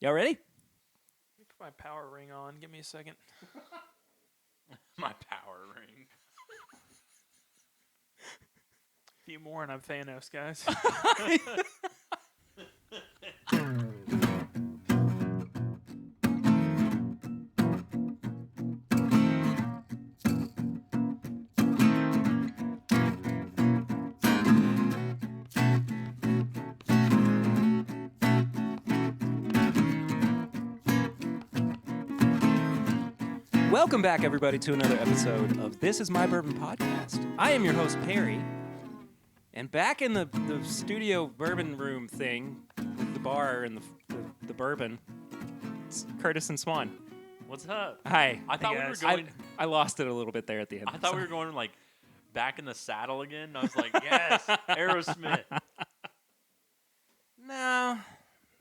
Y'all ready? Let me put my power ring on. Give me a second. My power ring. A few more and I'm Thanos, guys. Welcome back, everybody, to another episode of This Is My Bourbon Podcast. I am your host, Perry. And back in the studio bourbon room thing, with the bar and the bourbon, it's Curtis and Swan. What's up? Hi. I thought we were guys. going. I lost it a little bit there at the end. I thought we were going like back in the saddle again. I was like, yes, Aerosmith. No,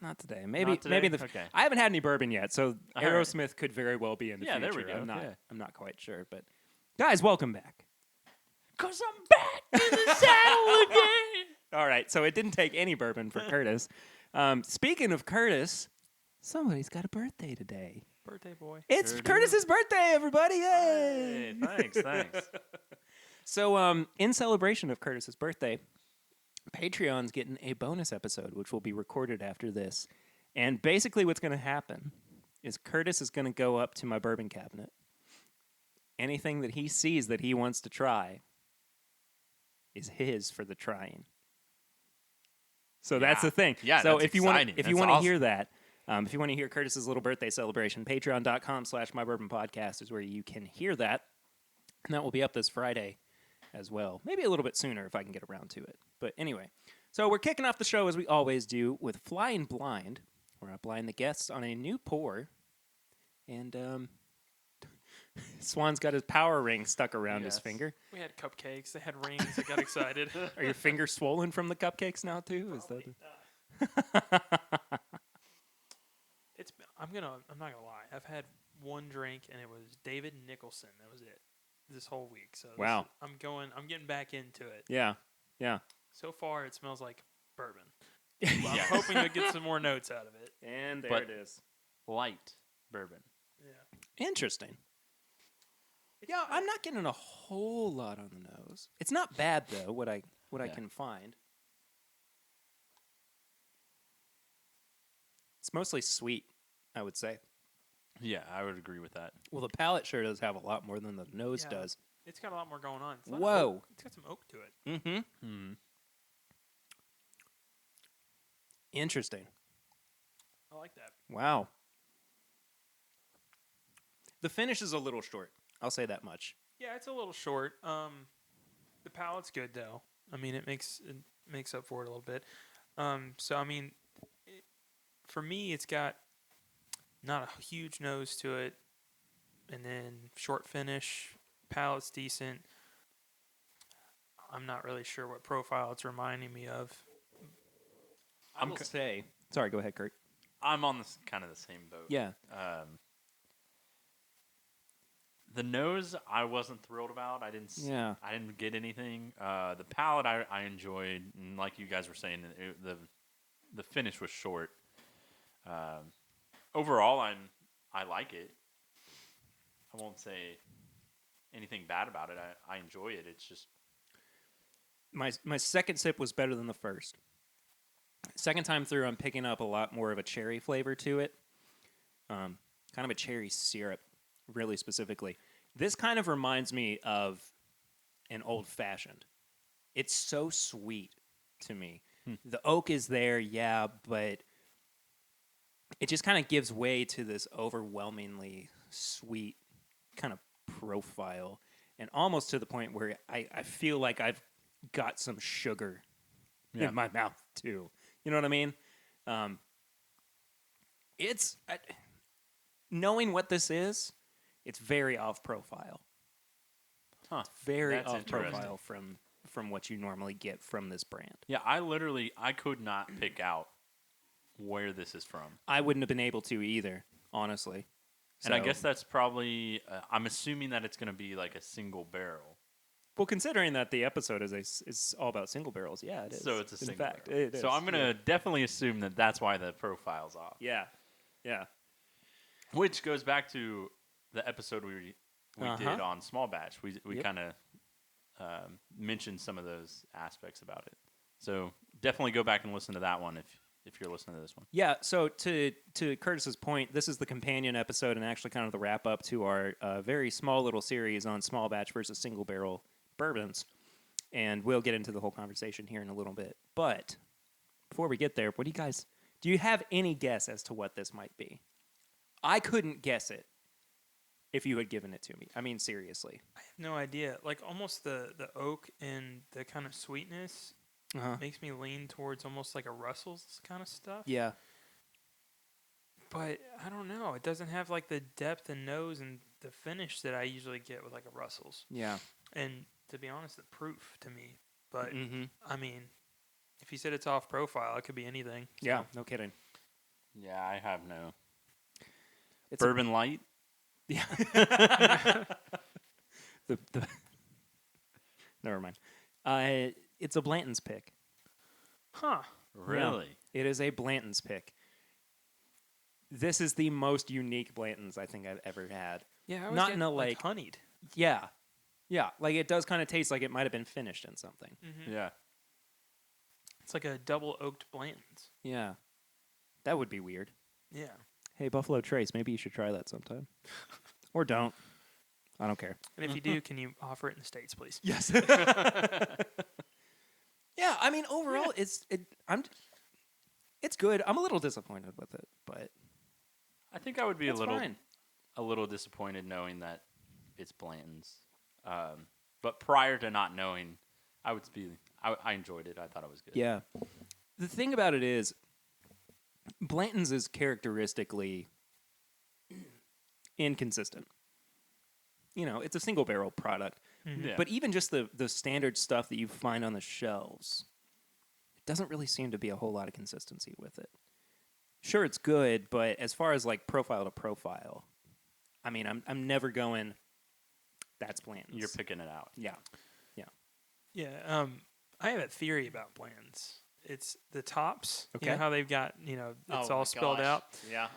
not today. Maybe Not today? maybe the. Okay. I haven't had any bourbon yet, so All right. Aerosmith could very well be in the Yeah, future. there we go. I'm not quite sure, but guys, welcome back. 'Cause I'm back in the saddle again. All right, so it didn't take any bourbon for Curtis. Speaking of Curtis, somebody's got a birthday today. Birthday boy. It's Sure do. Curtis's birthday, everybody! Hey, Yay! thanks. So, in celebration of Curtis's birthday, Patreon's getting a bonus episode, which will be recorded after this. And basically, what's going to happen is Curtis is going to go up to my bourbon cabinet. Anything that he sees that he wants to try is his for the trying. So that's the thing. Yeah, So that's if you want exciting. if you That's want to awesome. hear that, if you want to hear Curtis's little birthday celebration, patreon.com/mybourbonpodcast is where you can hear that. And that will be up this Friday as well. Maybe a little bit sooner if I can get around to it. But anyway, so we're kicking off the show as we always do with Flying Blind, where I blind the guests on a new pour. And Swan's got his power ring stuck around his Yes. finger. We had cupcakes. They had rings. I got excited. Are your fingers swollen from the cupcakes now too? Is that? I'm not gonna lie. I've had one drink and it was David Nicholson. That was it. This whole week. So Wow. I'm getting back into it. Yeah. So far, it smells like bourbon. I'm hoping to get some more notes out of it. And there But- it is. Light bourbon. Yeah. Interesting. Yeah, I'm not getting a whole lot on the nose. It's not bad though. What I Yeah. can find. It's mostly sweet, I would say. Yeah, I would agree with that. Well, the palate sure does have a lot more than the nose Yeah. does. It's got a lot more going on. It's a lot of Whoa. oak. It's got some oak to it. Mm-hmm. Hmm. Interesting. I like that. Wow. The finish is a little short. I'll say that much. Yeah, it's a little short. The palate's good though. I mean, it makes up for it a little bit. So I mean, for me, it's got not a huge nose to it, and then short finish. Palate's decent. I'm not really sure what profile it's reminding me of. I will say. Sorry, go ahead, Kurt. I'm on this kind of the same boat. Yeah. The nose, I wasn't thrilled about. I didn't get anything. The palate, I enjoyed, and like you guys were saying, the finish was short. Overall, I like it. I won't say anything bad about it. I enjoy it. It's just My second sip was better than the first. Second time through, I'm picking up a lot more of a cherry flavor to it. Kind of a cherry syrup, really specifically. This kind of reminds me of an old-fashioned. It's so sweet to me. The oak is there, yeah, but it just kind of gives way to this overwhelmingly sweet kind of profile, and almost to the point where I feel like I've got some sugar in my mouth too. You know what I mean? Knowing what this is, it's very off profile. Huh. Very That's off interesting. profile from what you normally get from this brand. Yeah, I could not pick out where this is from. I wouldn't have been able to either, honestly. And I So- guess that's probably, I'm assuming that it's going to be like a single barrel. well, considering that the episode is all about single barrels, it is. So it's a In single fact, barrel. it is. So I'm going to definitely assume that that's why the profile's off. Yeah. Yeah. Which goes back to the episode we did on small batch. We Yep. kind of mentioned some of those aspects about it. So definitely go back and listen to that one if you're listening to this one. Yeah, so to Curtis's point, this is the companion episode and actually kind of the wrap up to our very small little series on small batch versus single barrel bourbons. And we'll get into the whole conversation here in a little bit. But before we get there, do you have any guess as to what this might be? I couldn't guess it if you had given it to me. I mean, seriously. I have no idea. Like almost the oak and the kind of sweetness makes me lean towards almost like a Russell's kind of stuff. Yeah. But I don't know. It doesn't have like the depth and nose and the finish that I usually get with like a Russell's. Yeah. And to be honest, the proof to me. But Mm-hmm. I mean, if you said it's off profile, it could be anything. So. Yeah, no kidding. Yeah, I have no. It's Bourbon Light? Yeah. Never mind. It's a Blanton's pick. Huh. Really? Yeah, it is a Blanton's pick. This is the most unique Blanton's I think I've ever had. Yeah, I always Not get, in a like honeyed. Yeah. Yeah, like it does kind of taste like it might have been finished in something. Mm-hmm. Yeah. It's like a double oaked Blanton's. Yeah. That would be weird. Yeah. Hey, Buffalo Trace, maybe you should try that sometime. Or don't. I don't care. And if you do, can you offer it in the States, please? Yes. Yeah, I mean, overall, it's good. I'm a little disappointed with it, but I think I would be that's fine. a little disappointed knowing that it's Blanton's. But prior to not knowing, I enjoyed it. I thought it was good. Yeah. The thing about it is, Blanton's is characteristically inconsistent. You know, it's a single barrel product. Mm-hmm. Yeah. But even just the standard stuff that you find on the shelves, it doesn't really seem to be a whole lot of consistency with it. Sure, it's good, but as far as like profile to profile, I mean, I'm never going, that's Blanton's. You're picking it out. Yeah. Yeah. I have a theory about Blanton's. It's the tops. Okay. You know how they've got, it's Oh all my spelled gosh. out. Yeah.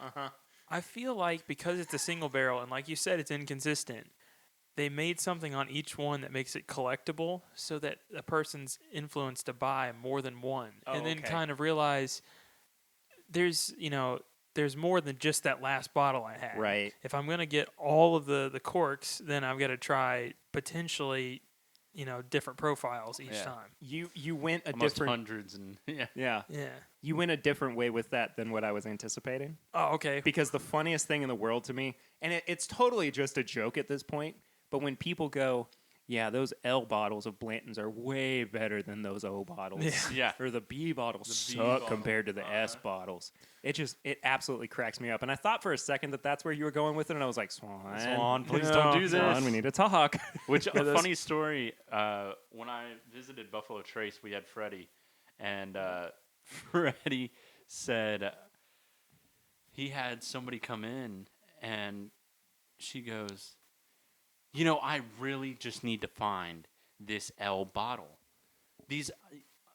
I feel like because it's a single barrel, and like you said, it's inconsistent, they made something on each one that makes it collectible so that a person's influenced to buy more than one. Oh, and then okay. kind of realize there's more than just that last bottle I had. Right. If I'm going to get all of the corks, then I've got to try potentially, different profiles each Yeah. time. You went a Almost different hundreds and yeah. Yeah. Yeah. You went a different way with that than what I was anticipating. Oh, okay. Because the funniest thing in the world to me, and it's totally just a joke at this point, but when people go, yeah, those L bottles of Blanton's are way better than those O bottles. Yeah. Yeah. Or the B bottles The B suck bottle. compared to the S bottles. It absolutely cracks me up. And I thought for a second that that's where you were going with it, and I was like, Swan, please don't do this. Swan, we need to talk. Which a funny story. When I visited Buffalo Trace, we had Freddie, and Freddie said he had somebody come in, and she goes, I really just need to find this L bottle. These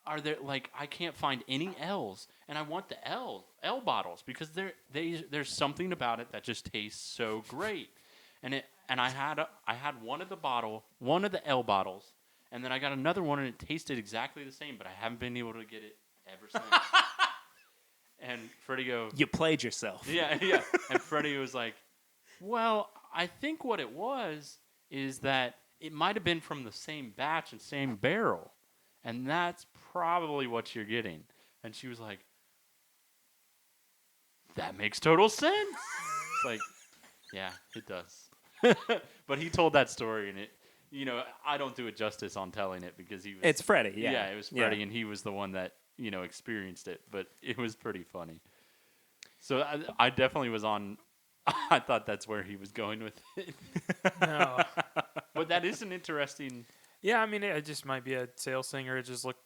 are there I can't find any L's, and I want the L bottles because there's something about it that just tastes so great. And I had one of the L bottles, and then I got another one, and it tasted exactly the same, but I haven't been able to get it ever since. And Freddie goes, You played yourself. yeah. And Freddie was like, well, I think what it was is that it might have been from the same batch and same barrel, and that's probably what you're getting. And she was like, that makes total sense. It's like, yeah, it does. But he told that story, and it, I don't do it justice on telling it because he was. It's Freddie, yeah. Yeah, it was Freddie, and he was the one that experienced it. But it was pretty funny. So I definitely was on. I thought that's where he was going with it. No. But that is an interesting. Yeah, I mean, it just might be a sales thing, or it just look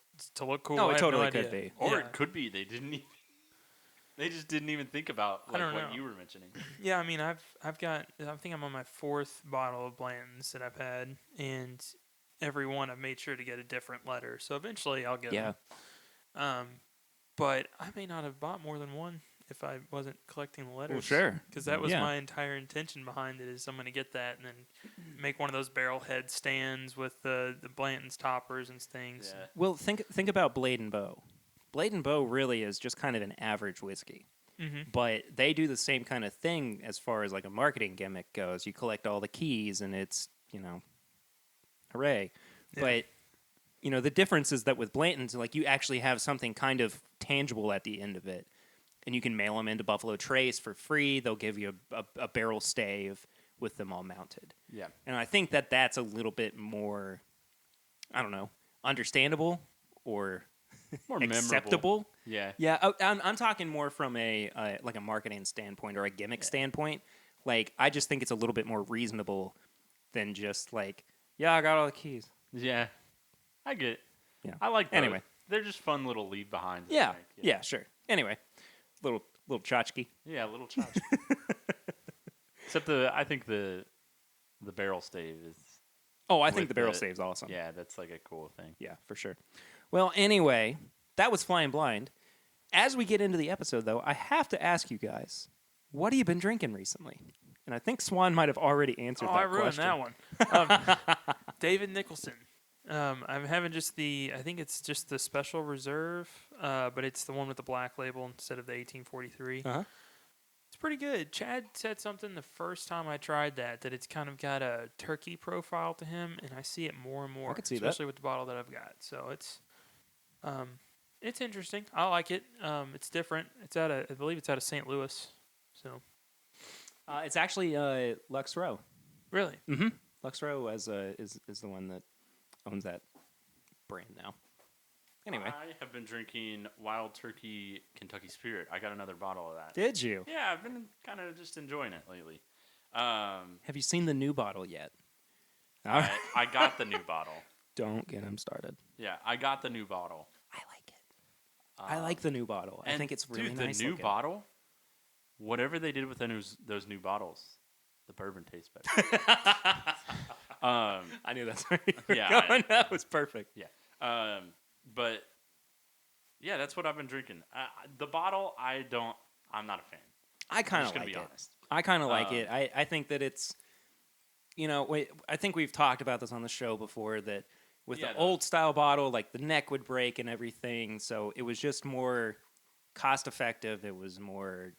cool. No, I it have totally idea. could be. Or Yeah. it could be they didn't. They just didn't even think about I don't what know. you were mentioning. Yeah, I mean, I've got. I think I'm on my 4th bottle of Blanton's that I've had, and every one I've made sure to get a different letter. So eventually I'll get Yeah. them. But I may not have bought more than one if I wasn't collecting the letters. Well, sure. Because that was Yeah. my entire intention behind it. Is I'm going to get that and then make one of those barrel head stands with the Blanton's toppers and things. Yeah. Well, think about Blade and Bow. Blade and Bow really is just kind of an average whiskey. Mm-hmm. But they do the same kind of thing as far as like a marketing gimmick goes. You collect all the keys and it's, hooray. Yeah. But, the difference is that with Blanton's, like you actually have something kind of tangible at the end of it. And you can mail them into Buffalo Trace for free. They'll give you a barrel stave with them all mounted. Yeah. And I think that that's a little bit more, I don't know, understandable or More memorable. acceptable. Yeah. Yeah, I'm talking more from a like a marketing standpoint or a gimmick standpoint. Like, I just think it's a little bit more reasonable than just like, yeah, I got all the keys. Yeah. I get it. Yeah. I like those. Anyway. They're just fun little leave behinds. I Yeah, think. yeah, sure. Anyway, little tchotchke. Yeah, a little charge. Except I think the barrel stave is. Oh, I think With the barrel the- stave's awesome. Yeah, that's like a cool thing. Yeah, for sure. Well, anyway, that was Flying Blind. As we get into the episode, though, I have to ask you guys, what have you been drinking recently? And I think Swan might have already answered that I ruined question. that one. David Nicholson. I'm having I think it's just the Special Reserve, but it's the one with the black label instead of the 1843. Uh-huh. It's pretty good. Chad said something the first time I tried that it's kind of got a turkey profile to him, and I see it more and more, I could see that. especially with the bottle that I've got. So it's interesting. I like it. It's different. I believe it's out of St. Louis. So It's actually Lux Row. really, Mm-hmm. Lux Row is the one that owns that brand now. Anyway, I have been drinking Wild Turkey Kentucky Spirit. I got another bottle of that. did you? Yeah, I've been kind of just enjoying it lately. Have you seen the new bottle yet? I got the new bottle. Don't get him started. Yeah, I got the new bottle. I like it. I like the new bottle. I And think it's really dude, nice the new looking. bottle, whatever they did with those new bottles, the bourbon tastes better. I knew that's where you were Yeah, going. That was perfect. Yeah. But yeah, that's what I've been drinking. The bottle, I'm not a fan. I kind I'm of just gonna like be it. honest. I kind of like it. I think that it's, I think we've talked about this on the show before that with Yeah, the the- old style bottle, like the neck would break and everything. So it was just more cost effective. It was more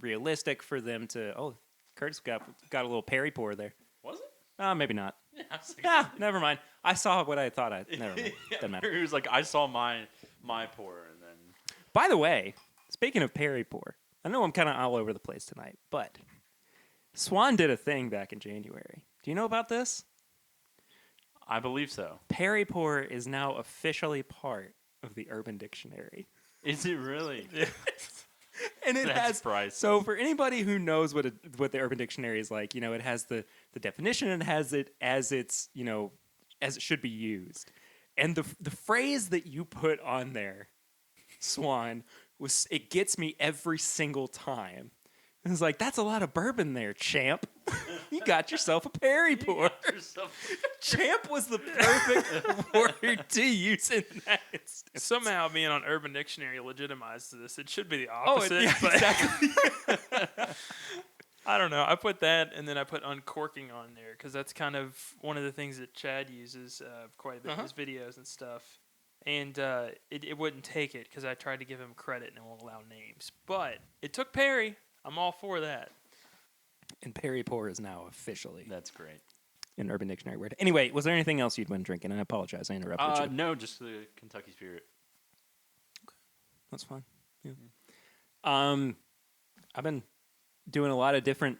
realistic for them to. Oh, Curtis got a little Perry pour there. Was it? Maybe not. Yeah. I was like, Ah, never mind. I saw what I thought. Never mind. Yeah, Doesn't matter. He was like, I saw my pour, and then By the way, speaking of Perry pour, I know I'm kind of all over the place tonight, but Swan did a thing back in January. Do you know about this? I believe so. Perry pour is now officially part of the Urban Dictionary. Is it really? And it That's has priceless. so for anybody who knows what the Urban Dictionary is like, it has the definition and it has it as it's as it should be used, and the phrase that you put on there, Swan, it gets me every single time. It's like, that's a lot of bourbon there, champ. You got yourself a Perry pour. Champ was the perfect word to use in that instance. somehow being on Urban Dictionary legitimizes this. It should be the Oh, opposite. yeah, but exactly. I don't know. I put that and then I put uncorking on there because that's kind of one of the things that Chad uses quite a bit in his videos and stuff. And it wouldn't take it because I tried to give him credit and it won't allow names. But it took Perry. I'm all for that. And Perry pour is now officially That's great. an Urban Dictionary word. Anyway, was there anything else you'd been drinking? I apologize, I interrupted you. No, just the Kentucky Spirit. That's fine. Yeah. I've been doing a lot of different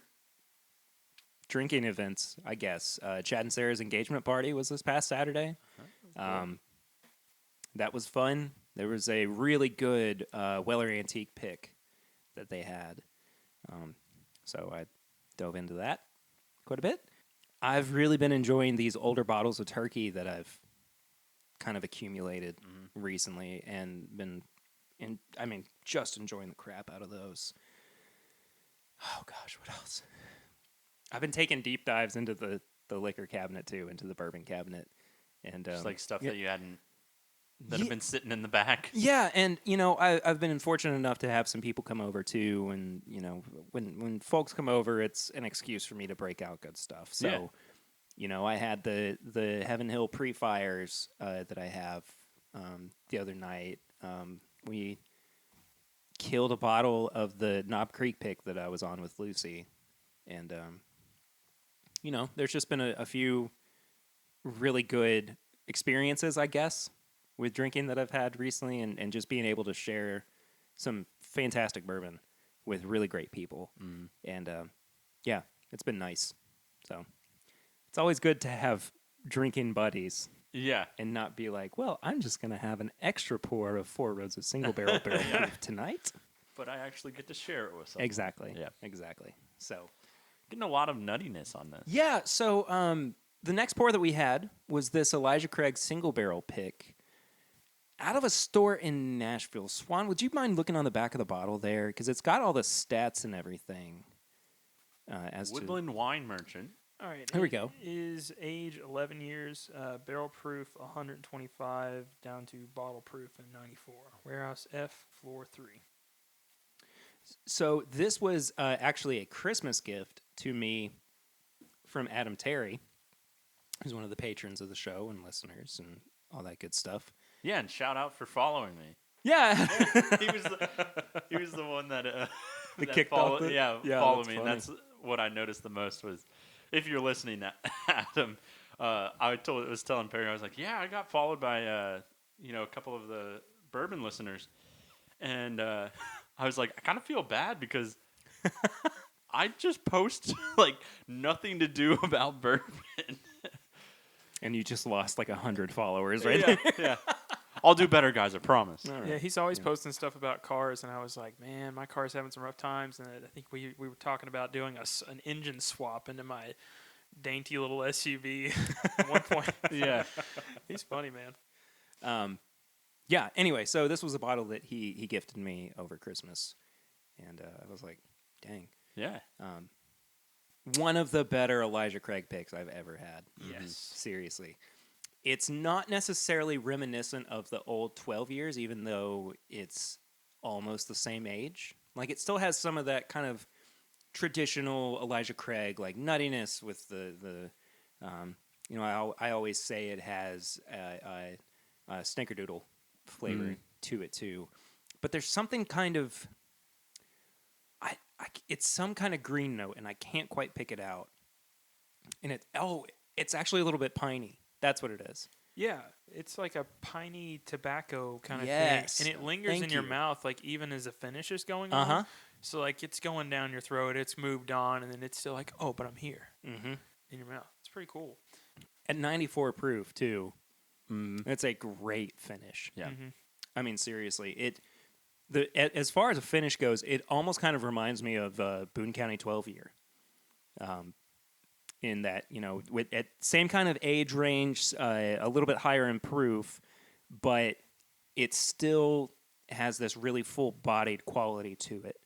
drinking events, I guess. Chad and Sarah's engagement party was this past Saturday. That was fun. There was a really good Weller Antique pick that they had. So I dove into that quite a bit. I've really been enjoying these older bottles of turkey that I've kind of accumulated recently and been, just enjoying the crap out of those. Oh, gosh, what else? I've been taking deep dives into the liquor cabinet, too, into the bourbon cabinet. And Just like stuff that you hadn't that have been sitting in the back. Yeah, and I've been fortunate enough to have some people come over too, and when folks come over, it's an excuse for me to break out good stuff. So, I had the Heaven Hill pre-fires that I have the other night. We killed a bottle of the Knob Creek pick that I was on with Lucy, and there's just been a few really good experiences, I guess, with drinking that I've had recently, and just being able to share some fantastic bourbon with really great people. And yeah, it's been nice. So it's always good to have drinking buddies. Yeah. And not be like, well, I'm just going to have an extra pour of Four Roses single barrel proof tonight. But I actually get to share it with someone. Exactly. Yeah. Exactly. So Getting a lot of nuttiness on this. yeah, so the next pour that we had was this Elijah Craig single barrel pick out of a store in Nashville. Swan, would you mind looking on the back of the bottle there? Because it's got all the stats and everything. Woodland Wine Merchant. All right. Here we go. Is age 11 years, barrel proof 125 down to bottle proof in 94. Warehouse F, floor 3. So this was actually a Christmas gift to me from Adam Terry, who's one of the patrons of the show and listeners and all that good stuff. Yeah, and shout out for following me. Yeah. he was the one that The that kicked followed, off it? yeah, Yeah, followed that's me. funny. And that's what I noticed the most was, if you're listening, Adam, was telling Perry, I was like, yeah, I got followed by a couple of the bourbon listeners, and I was like, I kind of feel bad because I just post like nothing to do about bourbon. And you just lost like 100 followers, right? Yeah, yeah. I'll do better, guys. I promise. All right. Yeah, he's always posting stuff about cars, and I was like, man, my car's having some rough times. And I think we were talking about doing an engine swap into my dainty little SUV at one point. Yeah. He's funny, man. Yeah. Anyway, so this was a bottle that he gifted me over Christmas, and I was like, dang. Yeah. One of the better Elijah Craig picks I've ever had. Yes. Seriously. It's not necessarily reminiscent of the old 12 years, even though it's almost the same age. Like, it still has some of that kind of traditional Elijah Craig, like, nuttiness with the I always say it has a snickerdoodle flavor to it, too. But there's something kind of... it's some kind of green note, and I can't quite pick it out. And it's actually a little bit piney. That's what it is. Yeah, it's like a piney tobacco kind of Yes. thing. And it lingers Thank in your you. mouth, like, even as the finish is going on. Uh-huh. So, like, it's going down your throat, it's moved on, and then it's still like, oh, but I'm here Mm-hmm. in your mouth. It's pretty cool. At 94 proof, too. It's a great finish. Yeah. Mm-hmm. I mean, seriously, as far as a finish goes, it almost kind of reminds me of Boone County 12 year. In that, with at same kind of age range, a little bit higher in proof, but it still has this really full-bodied quality to it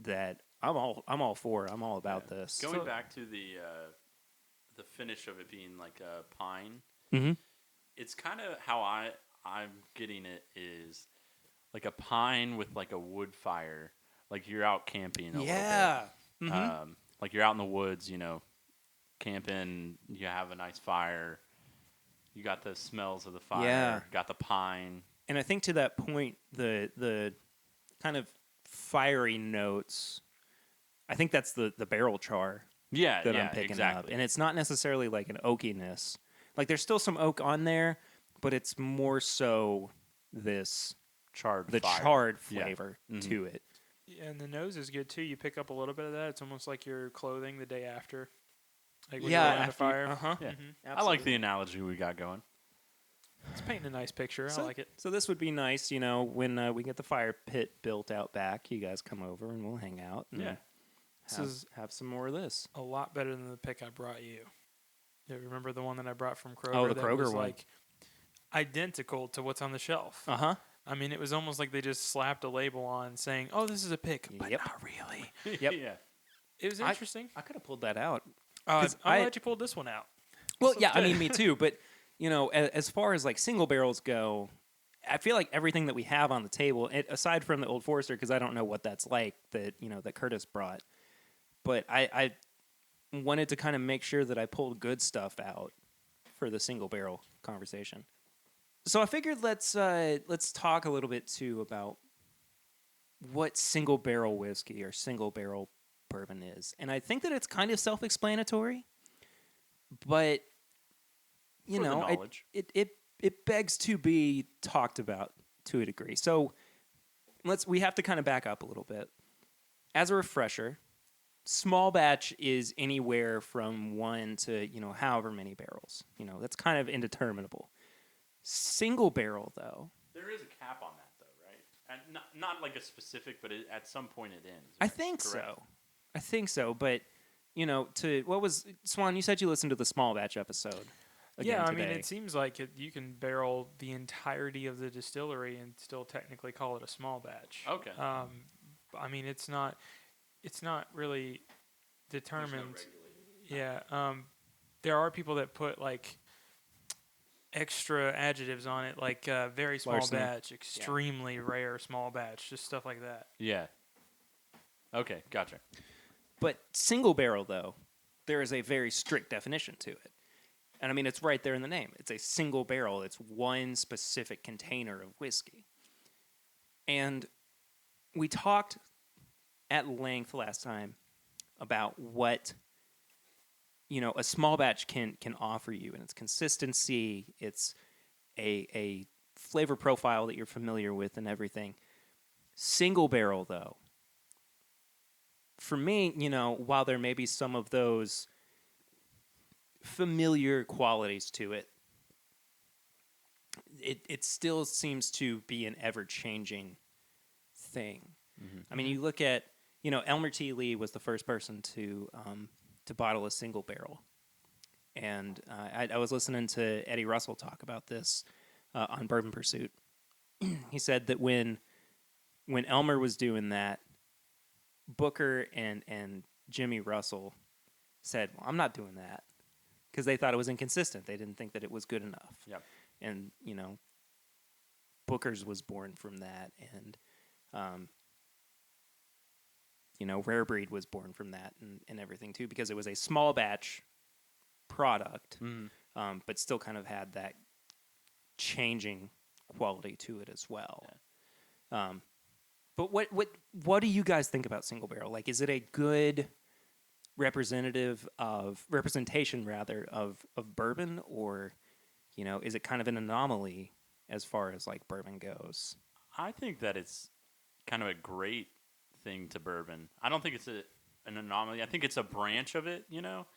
that I'm all for. I'm all about this. Going back to the finish of it being like a pine, Mm-hmm. it's kind of how I'm getting it is like a pine with like a wood fire. Like you're out camping a little bit. Mm-hmm. Like you're out in the woods, camping, you have a nice fire. You got the smells of the fire. Yeah. Got the pine. And I think to that point, the kind of fiery notes, I think that's the barrel char Yeah, that yeah, I'm picking exactly. up. And it's not necessarily like an oakiness. Like there's still some oak on there, but it's more so the charred flavor Mhm. to it. Yeah, and the nose is good, too. You pick up a little bit of that. It's almost like your clothing the day after. Like when Yeah, you're around the after you- fire. uh-huh. Yeah. Mhm. I like the analogy we got going. It's painting a nice picture. I like it. So this would be nice, when we get the fire pit built out back, you guys come over and we'll hang out. And Yeah. This is have some more of this. a lot better than the pick I brought you. You remember the one that I brought from Kroger? Oh, the that Kroger was one. like identical to what's on the shelf. Uh-huh. I mean, it was almost like they just slapped a label on saying, "Oh, this is a pick," but Yep. not really. Yep. Yeah. It was interesting. I could have pulled that out. I'm 'cause I- glad you pulled this one out. Well, So yeah, I good. mean, me too. But, as far as like single barrels go, I feel like everything that we have on the table, aside from the Old Forester, because I don't know what that's like that that Curtis brought, but I wanted to kind of make sure that I pulled good stuff out for the single barrel conversation. So I figured let's talk a little bit too about what single barrel whiskey or single barrel bourbon is, and I think that it's kind of self-explanatory, but For the knowledge. it begs to be talked about to a degree. So we have to kind of back up a little bit. As a refresher, small batch is anywhere from 1 to however many barrels. That's kind of indeterminable. Single barrel, though, There is a cap on that, though, right? And not like a specific, but at some point it ends. I right? think Correct? so. I think so, but what was Swan? You said you listened to the small batch episode. Yeah, I Today. mean, it seems like you can barrel the entirety of the distillery and still technically call it a small batch. Okay. I mean, it's not really There's no determined. regulated. Yeah. There are people that put like extra adjectives on it, like very small Larceny. batch, extremely rare small batch, just stuff like that. Yeah. Okay, gotcha. But single barrel, though, there is a very strict definition to it. And I mean, it's right there in the name. It's a single barrel. It's one specific container of whiskey. And we talked at length last time about what a small batch can offer you, and its consistency, it's a flavor profile that you're familiar with and everything. Single barrel, though, for me, while there may be some of those familiar qualities to it, it still seems to be an ever-changing thing. Mm-hmm. I mean, you look at, Elmer T. Lee was the first person to bottle a single barrel. And I was listening to Eddie Russell talk about this on Bourbon Pursuit. He said that when Elmer was doing that, Booker and Jimmy Russell said, well, I'm not doing that, because they thought it was inconsistent. They didn't think that it was good enough. Yep. And, Booker's was born from that. And, Rare Breed was born from that and everything, too, because it was a small batch product, but still kind of had that changing quality to it as well. Yeah. But what do you guys think about single barrel? Like, is it a good representation of bourbon, or is it kind of an anomaly as far as like bourbon goes? I think that it's kind of a great thing to bourbon. I don't think it's an anomaly. I think it's a branch of it,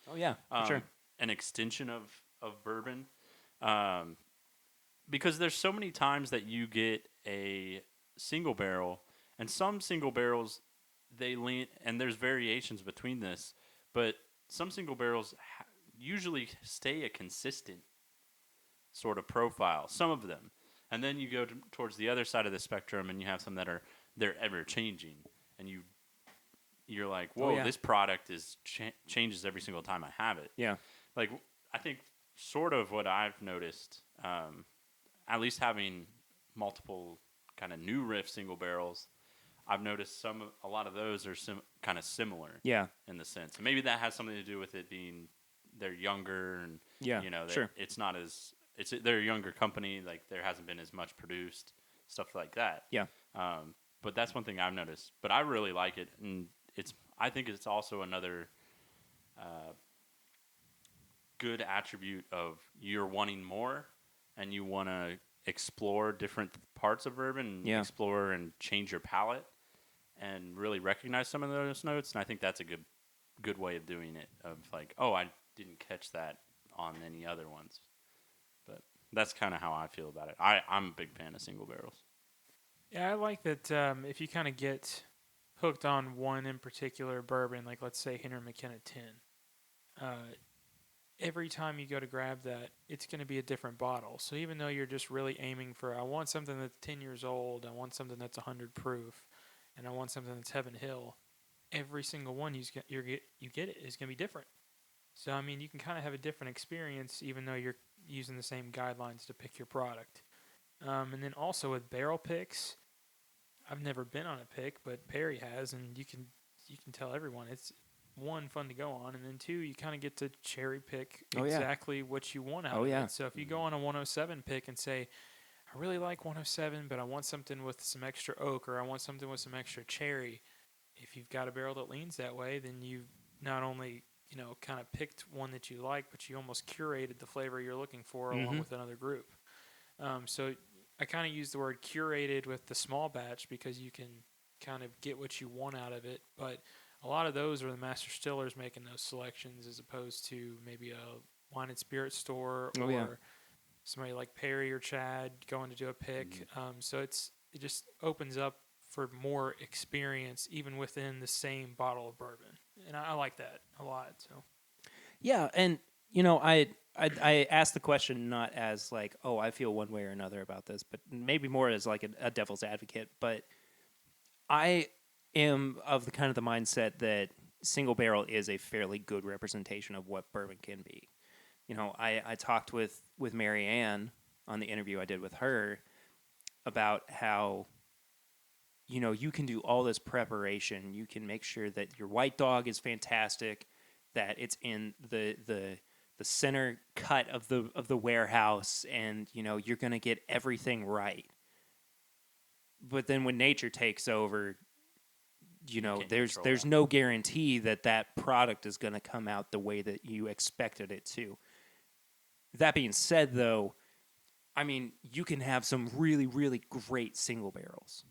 Oh yeah, for sure. An extension of bourbon. Because there's so many times that you get a single barrel, and some single barrels, they lean, and there's variations between this, but some single barrels usually stay a consistent sort of profile, some of them. And then you go towards the other side of the spectrum, and you have some that they're ever changing, and you're like, whoa, this product is changes every single time I have it. Yeah. Like, I think sort of what I've noticed, at least having multiple kind of new riff single barrels, I've noticed a lot of those are kind of similar. Yeah. In the sense. And maybe that has something to do with it being they're younger, and sure. It's not as they're a younger company, like there hasn't been as much produced, stuff like that. Yeah. But that's one thing I've noticed. But I really like it, and I think it's also another good attribute of you're wanting more, and you want to explore different parts of bourbon, and explore and change your palate, and really recognize some of those notes. And I think that's a good way of doing it. Of like, oh, I didn't catch that on any other ones. But that's kind of how I feel about it. I'm a big fan of single barrels. Yeah, I like that. If you kind of get hooked on one in particular bourbon, like let's say Henry McKenna 10, every time you go to grab that, it's going to be a different bottle. So even though you're just really aiming for, I want something that's 10 years old, I want something that's 100 proof, and I want something that's Heaven Hill, every single one you get it is going to be different. So, I mean, you can kind of have a different experience even though you're using the same guidelines to pick your product. And then also with barrel picks, I've never been on a pick, but Perry has, and you can tell everyone it's one, fun to go on, and then two, you kind of get to cherry pick Oh, yeah. exactly what you want out Oh, of yeah. it. So if you go on a 107 pick and say, I really like 107, but I want something with some extra oak, or I want something with some extra cherry. If you've got a barrel that leans that way, then you've not only kind of picked one that you like, but you almost curated the flavor you're looking for along with another group. So I kind of use the word curated with the small batch because you can kind of get what you want out of it. But a lot of those are the master distillers making those selections as opposed to maybe a wine and spirit store Oh, or yeah. somebody like Perry or Chad going to do a pick. So it just opens up for more experience even within the same bottle of bourbon, and I like that a lot. So Yeah, and I asked the question not as like, oh, I feel one way or another about this, but maybe more as like a devil's advocate. But I am of the kind of the mindset that single barrel is a fairly good representation of what bourbon can be. I talked with Mary Ann on the interview I did with her about how you can do all this preparation. You can make sure that your white dog is fantastic, that it's in the center cut of the warehouse, and you're going to get everything right. But then when nature takes over, can't there's control there's that. no guarantee that that product is going to come out the way that you expected it to. That being said, though, I mean, you can have some really, really great single barrels.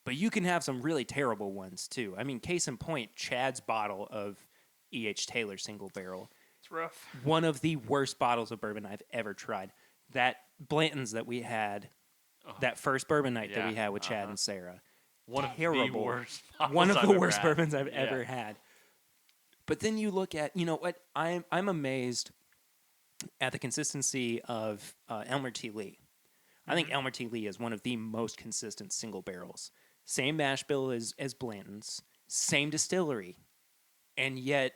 But you can have some really terrible ones, too. I mean, case in point, Chad's bottle of E.H. Taylor single barrel. it's rough. One of the worst bottles of bourbon I've ever tried. That Blanton's that we had, that first bourbon night that we yeah, had with Chad and Sarah. One terrible. of the worst. One of bottles the I've worst ever had. bourbons I've Yeah. ever had. But then you look at, what? I'm amazed at the consistency of Elmer T. Lee. I think Elmer T. Lee is one of the most consistent single barrels. Same mash bill as Blanton's, same distillery, and yet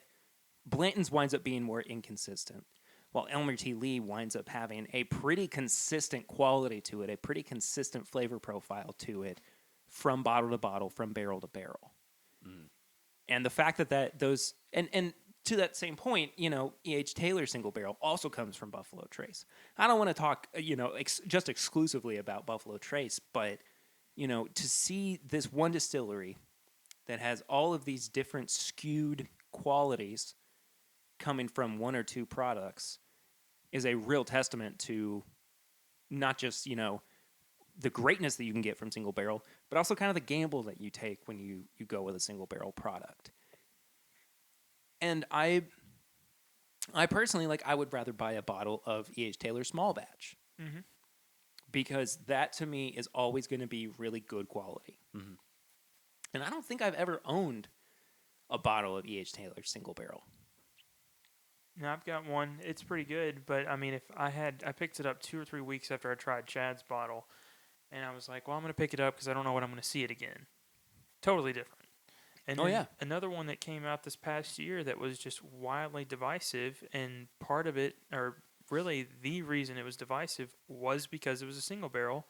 Blanton's winds up being more inconsistent, while Elmer T. Lee winds up having a pretty consistent quality to it, a pretty consistent flavor profile to it, from bottle to bottle, from barrel to barrel. And the fact that those and to that same point, E.H. Taylor single barrel also comes from Buffalo Trace. I don't want to talk, just exclusively about Buffalo Trace, but to see this one distillery that has all of these different skewed qualities coming from one or two products is a real testament to not just, the greatness that you can get from single barrel, but also kind of the gamble that you take when you go with a single barrel product. And I personally, I would rather buy a bottle of E.H. Taylor small batch. Because that to me is always going to be really good quality. And I don't think I've ever owned a bottle of E.H. Taylor single barrel. Now I've got one. It's pretty good, but I mean, if I picked it up 2 or 3 weeks after I tried Chad's bottle, and I was like, well, I'm going to pick it up because I don't know when I'm going to see it again. Totally different. And then another one that came out this past year that was just wildly divisive, and part of it, or really the reason it was divisive, was because it was a single barrel,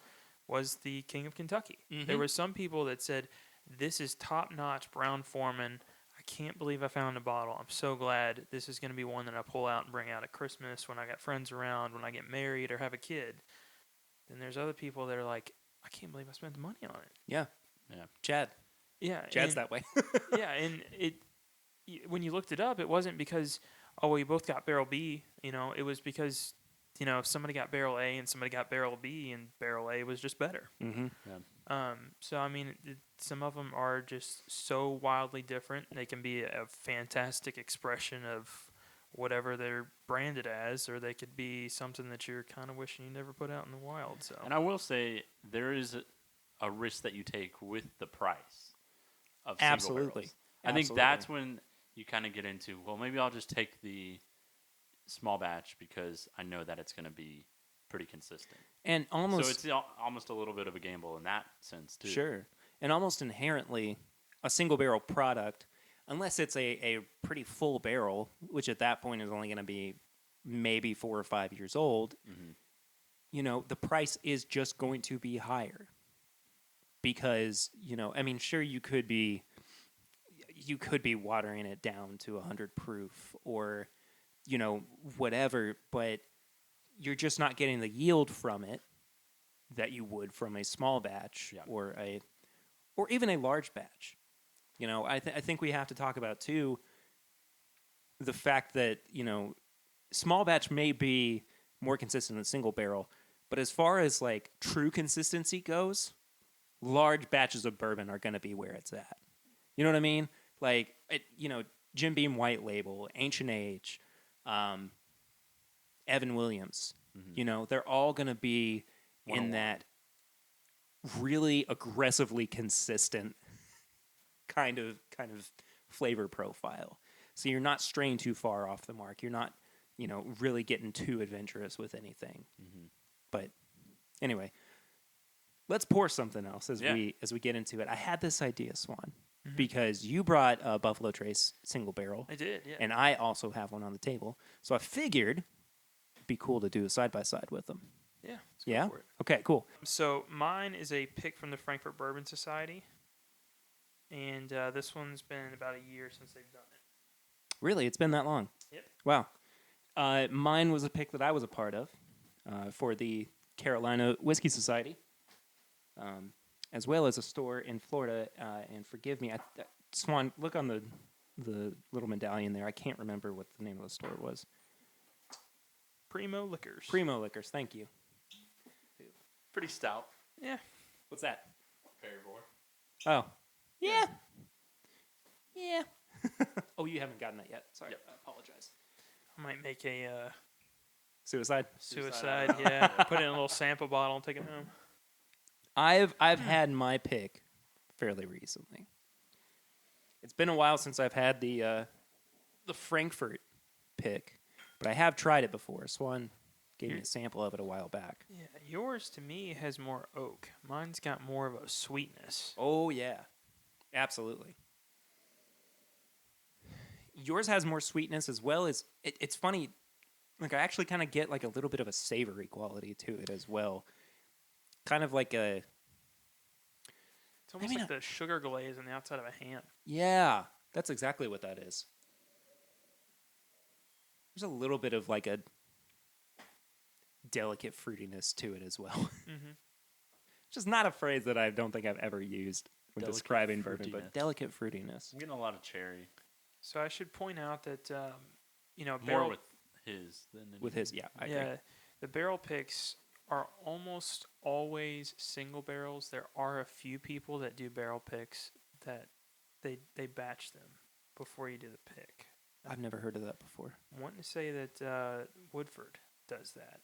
was the King of Kentucky. There were some people that said, this is top-notch Brown Foreman. I can't believe I found a bottle. I'm so glad this is going to be one that I pull out and bring out at Christmas, when I got friends around, when I get married or have a kid. Then there's other people that are like, I can't believe I spent the money on it. Yeah. Chad. Yeah. Chad's that way. Yeah, and when you looked it up, it wasn't because, oh, well, you both got barrel B. It was because, somebody got barrel A and somebody got barrel B, and barrel A was just better. So, I mean, some of them are just so wildly different. They can be a fantastic expression of whatever they're branded as, or they could be something that you're kind of wishing you never put out in the wild. So, And I will say there is a risk that you take with the price of single Absolutely. barrels. I think that's when you kind of get into, well, maybe I'll just take the small batch because I know that it's going to be pretty consistent. And So almost it's almost a little bit of a gamble in that sense too. Sure. And almost inherently, a single barrel product, unless it's a pretty full barrel, which at that point is only going to be maybe 4 or 5 years old, the price is just going to be higher because, I mean, sure, you could be watering it down to 100 proof or, whatever, but you're just not getting the yield from it that you would from a small batch Yeah. or even a large batch. I think we have to talk about too the fact that, small batch may be more consistent than single barrel, but as far as like true consistency goes, large batches of bourbon are going to be where it's at. You know what I mean? Like, Jim Beam White Label, Ancient Age, Evan Williams. They're all going to be in 101. that really aggressively consistent kind of flavor profile. So you're not straying too far off the mark. You're not, really getting too adventurous with anything. But anyway, let's pour something else as we get into it. I had this idea, Swan, because you brought a Buffalo Trace single barrel. I did, yeah. And I also have one on the table. So I figured it'd be cool to do a side by side with them. Yeah. Let's go Yeah? for it. Okay, cool. So mine is a pick from the Frankfurt Bourbon Society, and this one's been about a year since they've done it. Really? It's been that long? Yep. Wow. Mine was a pick that I was a part of for the Carolina Whiskey Society, as well as a store in Florida. And forgive me, Swan, look on the little medallion there. I can't remember what the name of the store was. Primo Liquors. Primo Liquors, thank you. Pretty stout. Yeah. What's that? Paravore. Oh. Yeah. Yeah. Oh, you haven't gotten that yet. Sorry, Yep. I apologize. I might make a Suicide? suicide. Yeah. Put it in a little sample bottle and take it home. I've had my pick fairly recently. It's been a while since I've had the Frankfurt pick, but I have tried it before. Swan gave me a sample of it a while back. Yeah. Yours to me has more oak. Mine's got more of a sweetness. Oh yeah, absolutely. Yours has more sweetness as well as it's funny. Like I actually kind of get like a little bit of a savory quality to it as well. Kind of like a It's almost Maybe like the sugar glaze on the outside of a ham. yeah. That's exactly what that is. There's a little bit of like a delicate fruitiness to it as well. Mm-hmm. Which is not a phrase that I don't think I've ever used when Delicate describing bourbon, fruitiness. but delicate fruitiness. I'm getting a lot of cherry. So I should point out that More barrel with his than With his, yeah, I agree. yeah, the barrel picks are almost always single barrels. There are a few people that do barrel picks that they batch them before you do the pick. I've never heard of that before. I want to say that Woodford does that.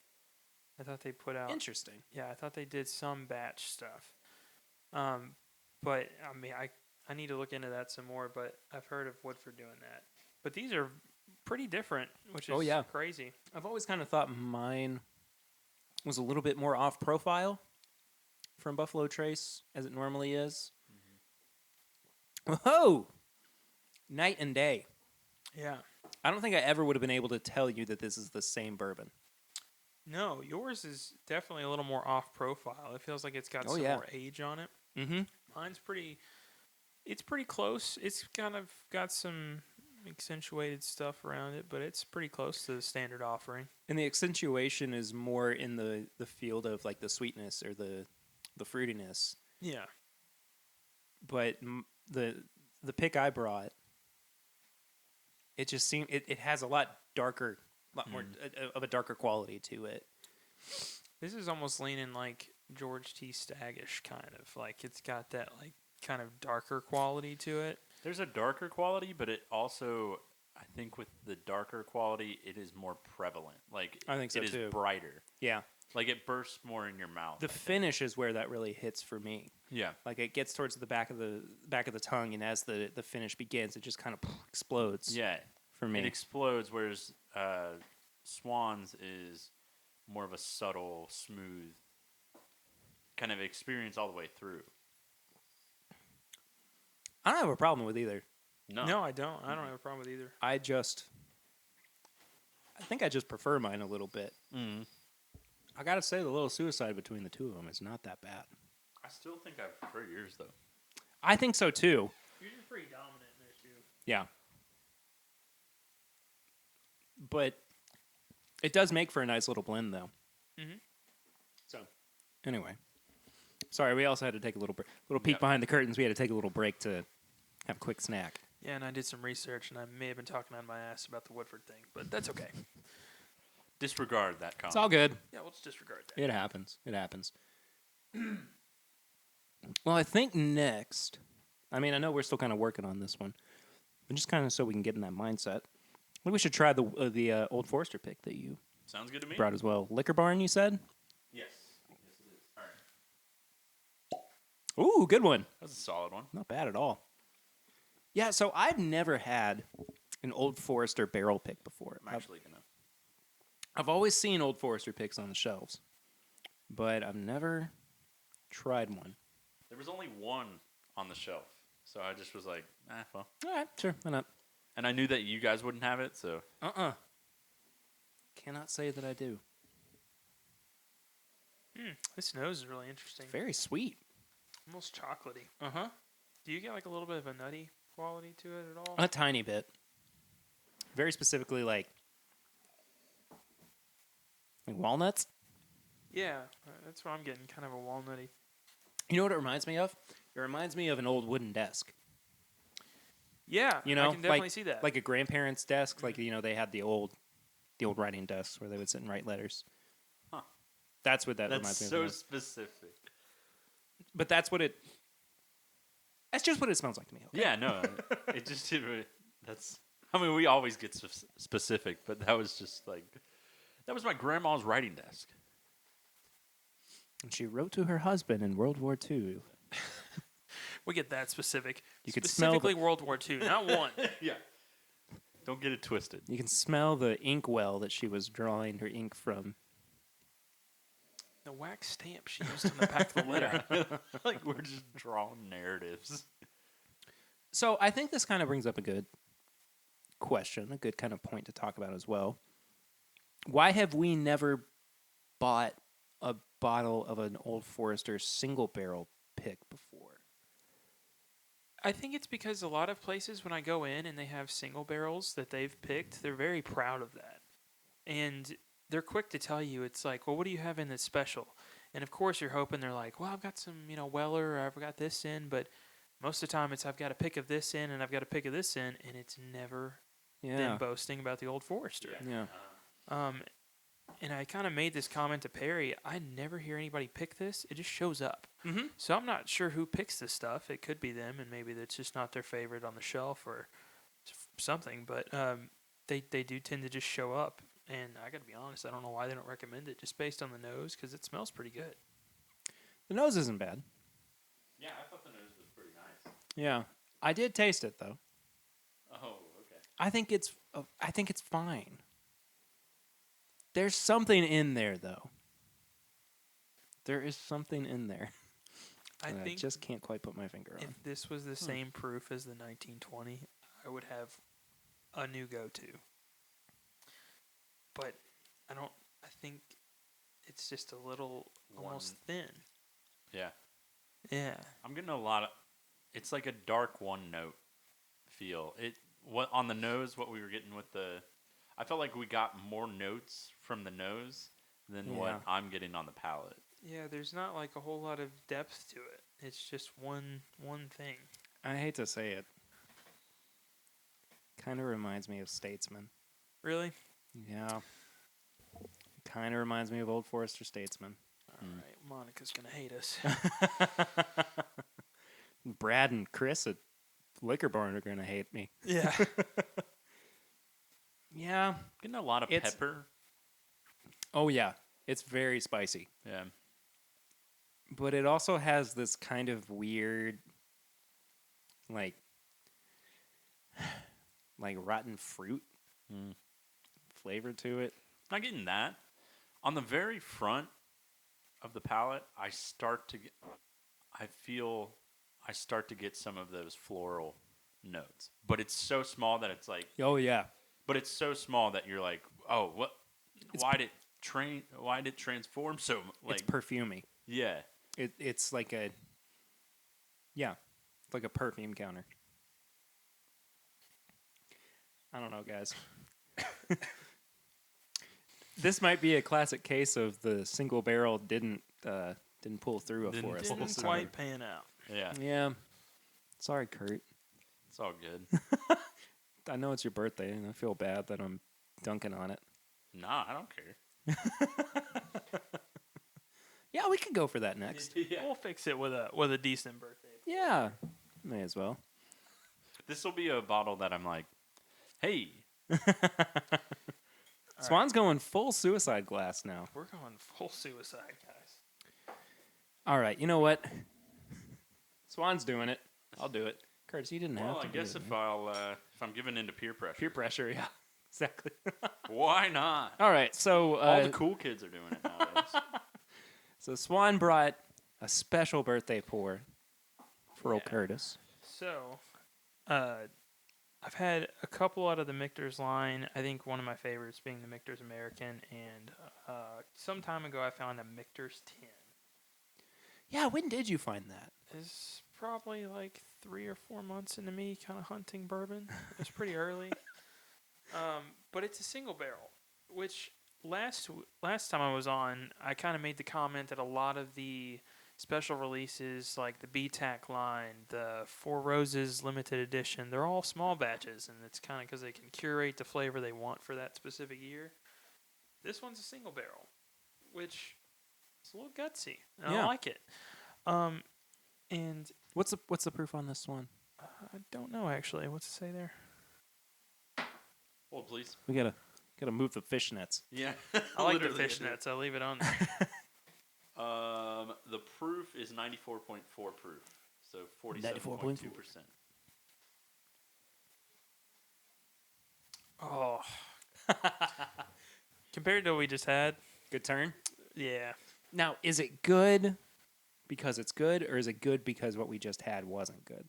I thought they put out. Interesting. Yeah, I thought they did some batch stuff. But I mean, I need to look into that some more. But I've heard of Woodford doing that. But these are pretty different, which is crazy. I've always kind of thought mine was a little bit more off profile from Buffalo Trace as it normally is. Whoa! Night and day. Yeah. I don't think I ever would have been able to tell you that this is the same bourbon. No, yours is definitely a little more off profile. It feels like it's got some more age on it. Mm-hmm. Mine's it's pretty close. It's kind of got some accentuated stuff around it, but it's pretty close to the standard offering. And the accentuation is more in the field of like the sweetness or the fruitiness. Yeah. But the pick I brought, it just seemed it has a lot more of a darker quality to it. This is almost leaning like George T. Staggish, kind of like it's got that like kind of darker quality to it. There's a darker quality, but it also, I think, with the darker quality, it is more prevalent. Like I think so it too. is brighter. Yeah. Like it bursts more in your mouth. The finish is where that really hits for me. Yeah. Like it gets towards the back of the tongue, and as the finish begins, it just kind of explodes. Yeah. For me, It explodes, whereas Swan's is more of a subtle, smooth kind of experience all the way through. I don't have a problem with either. No, I don't. I don't have a problem with either. I think I just prefer mine a little bit. Mm. I gotta say, the little suicide between the two of them is not that bad. I still think I prefer yours though. I think so too. Yours is pretty dominant in there too. Yeah. But it does make for a nice little blend, though. Mhm. So, anyway, sorry, we also had to take a little peek Yep. behind the curtains. We had to take a little break to have a quick snack. Yeah, and I did some research, and I may have been talking on my ass about the Woodford thing, but that's okay. Disregard that comment. It's all good. Yeah, we'll just disregard that. It happens. It happens. Well, I think next, I mean, I know we're still kind of working on this one, but just kind of so we can get in that mindset, I think we should try the Old Forester pick that you Sounds good to me. brought as well. Liquor Barn, you said? Yes. Yes, it is. All right. Ooh, good one. That's a solid one. Not bad at all. Yeah, so I've never had an Old Forester barrel pick before. I'm actually gonna. I've always seen Old Forester picks on the shelves, but I've never tried one. There was only one on the shelf, so I just was like, well. All right, sure, why not? And I knew that you guys wouldn't have it, so. Cannot say that I do. This nose is really interesting. Very sweet. Almost chocolatey. Uh-huh. Do you get like a little bit of a nutty quality to it at all? A tiny bit. Very specifically, like walnuts. Yeah, that's what I'm getting. Kind of a walnutty. You know what it reminds me of? It reminds me of an old wooden desk. Yeah, You know, I can definitely see that. Like a grandparent's desk. Like, you know, they had the old writing desks where they would sit and write letters. Huh. That's what that That's reminds me so of. specific. But that's just what it smells like to me. Okay? Yeah, no. It just. That's. I mean, we always get specific, but that was just like. That was my grandma's writing desk. And she wrote to her husband in World War II. we get that specific. You could smell the- Specifically World War II, not one. Yeah. Don't get it twisted. You can smell the ink well that she was drawing her ink from. The wax stamp she used on the back of the letter. Like, we're just drawing narratives. So I think this kind of brings up a good question, a good kind of point to talk about as well. Why have we never bought a bottle of an Old Forester single barrel pick before? I think it's because a lot of places when I go in and they have single barrels that they've picked, they're very proud of that. And they're quick to tell you, it's like, well, what do you have in that's special? And of course you're hoping they're like, well, I've got some, Weller, or I've got this in, but most of the time it's I've got a pick of this in and I've got a pick of this in, and it's never them boasting about the Old Forester. Yeah. And I kind of made this comment to Perry. I never hear anybody pick this. It just shows up. Mm-hmm. So I'm not sure who picks this stuff. It could be them, and maybe that's just not their favorite on the shelf or something. But they do tend to just show up. And I got to be honest, I don't know why they don't recommend it just based on the nose, because it smells pretty good. The nose isn't bad. Yeah, I thought the nose was pretty nice. Yeah. I did taste it, though. Oh, okay. I think it's fine. There's something in there, though. There is something in there. I And think I just can't quite put my finger on. if this was the same proof as the 1920, I would have a new go-to. But I think it's just a little almost thin. Yeah. Yeah. I'm getting a lot of. It's like a dark one note feel. What on the nose? What we were getting with the. I felt like we got more notes from the nose than what I'm getting on the palate. Yeah, there's not like a whole lot of depth to it. It's just one thing. I hate to say it. Kind of reminds me of Statesman. Really? Yeah. Kind of reminds me of Old Forester Statesman. All right, Monica's gonna hate us. Brad and Chris at Liquor Barn are going to hate me. Yeah. Yeah. Getting a lot of pepper. Oh, yeah. It's very spicy. Yeah. But it also has this kind of weird, like rotten fruit flavor to it. Not getting that. On the very front of the palate, I start to get some of those floral notes. But it's so small that it's like, Oh, yeah. but it's so small that you're like, oh, what? Why did it transform so? It's perfumey. Yeah. It's like a it's like a perfume counter. I don't know, guys. This might be a classic case of the single barrel didn't pull through for us. Didn't quite pan out. Yeah. Yeah. Sorry, Kurt. It's all good. I know it's your birthday, and I feel bad that I'm dunking on it. Nah, I don't care. Yeah, we could go for that next. Yeah. We'll fix it with a decent birthday. Yeah, may as well. This will be a bottle that I'm like, hey. Swan's going full suicide glass now. We're going full suicide, guys. All right, you know what? Swan's doing it. I'll do it. Curtis, you didn't have Well, to. I guess if I'm giving into peer pressure. Peer pressure, yeah, exactly. Why not? All right, so All the cool kids are doing it nowadays. so Swan brought a special birthday pour for old Curtis. So, I've had a couple out of the Michter's line. I think one of my favorites being the Michter's American, and some time ago I found a Michter's 10. Yeah, when did you find that? It's probably like 3 or 4 months into me kind of hunting bourbon. It was pretty early. But it's a single barrel, which last time I was on, I kind of made the comment that a lot of the special releases, like the BTAC line, the Four Roses limited edition, they're all small batches, and it's kind of because they can curate the flavor they want for that specific year. This one's a single barrel, which is a little gutsy. And Yeah. I like it. And What's the proof on this one? I don't know actually. What's it say there? Hold, please. We gotta move the fishnets. Yeah. I like the Literally, I do. fishnets. I'll leave it on there. The proof is 94.4 proof, so 47.2%. Oh. Compared to what we just had, Good turn. yeah. Now, is it good because it's good, or is it good because what we just had wasn't good?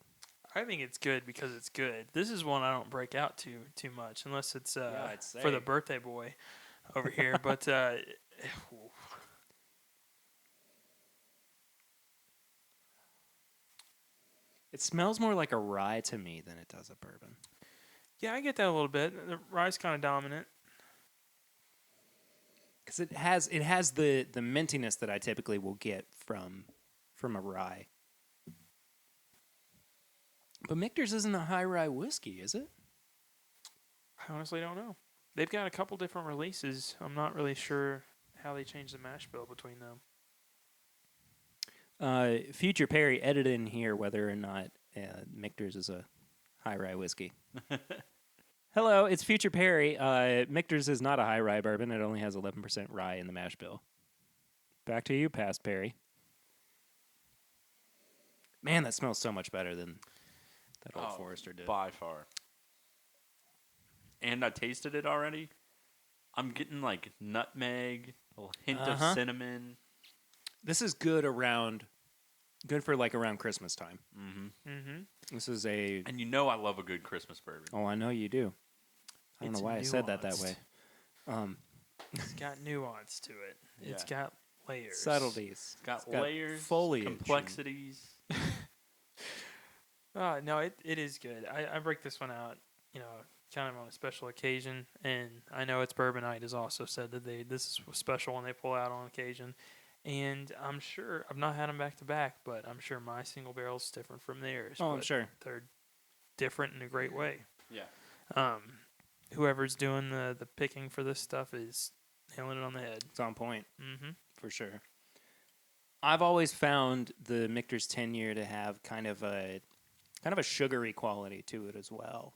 I think it's good because it's good. This is one I don't break out too much unless it's I'd for the say. birthday boy over here. But It smells more like a rye to me than it does a bourbon. yeah, I get that a little bit. The rye's kind of dominant. Because it has the mintiness that I typically will get from a rye. But Michter's isn't a high rye whiskey, is it? I honestly don't know. They've got a couple different releases. I'm not really sure how they changed the mash bill between them. Future Perry edited in here whether or not Michter's is a high rye whiskey. Hello, it's Future Perry. Michter's is not a high rye bourbon. It only has 11% rye in the mash bill. Back to you, past Perry. Man, that smells so much better than that old Forester did. By far. And I tasted it already. I'm getting like nutmeg, a little hint of cinnamon. This is good for like around Christmas time. Mm-hmm. Mm-hmm. This is a. And you know I love a good Christmas bourbon. Oh, I know you do. I don't It's know why I said that nuanced. way. It's got nuance to it. It's Yeah. got layers. Subtleties. It's got got layers, foliage and- complexities. No, it is good. I break this one out, kind of on a special occasion, and I know it's Bourbon Night has also said that this is a special one they pull out on occasion, and I'm sure I've not had them back to back, but I'm sure my single barrel is different from theirs. Oh, I'm but sure. they're different in a great way. Yeah. Whoever's doing the picking for this stuff is nailing it on the head. It's on point. Mm-hmm. For sure. I've always found the Michter's 10-year to have kind of a sugary quality to it as well.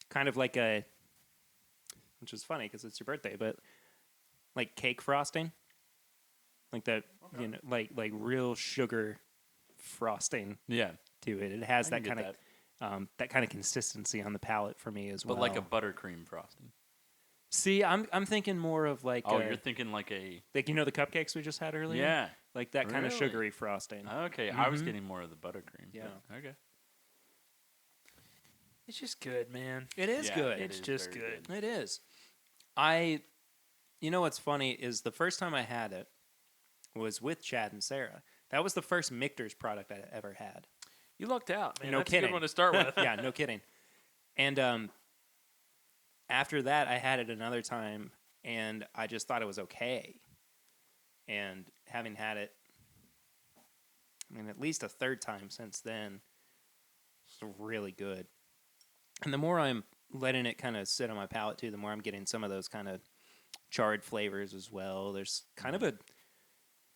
Kind of like which is funny because it's your birthday, but like cake frosting, like that, Okay. like real sugar frosting Yeah. to it. It has I that can kind get of that kind of consistency on the palate for me as well. But like a buttercream frosting. See, I'm thinking more of like You're thinking like a... like the cupcakes we just had earlier. Yeah. Like that kind of Really? sugary frosting. Okay, I was Mhm. getting more of the buttercream. Yeah. but okay. It's just good, man. It is Yeah, good. it It's is just very good. It is. I You know what's funny is the first time I had it was with Chad and Sarah. That was the first Michter's product I ever had. You lucked out, man. No That's a kidding. good one to start with. Yeah, no kidding. And after that, I had it another time, and I just thought it was okay. And having had it, I mean, at least a third time since then, it's really good. And the more I'm letting it kind of sit on my palate, too, the more I'm getting some of those kind of charred flavors as well. There's kind of a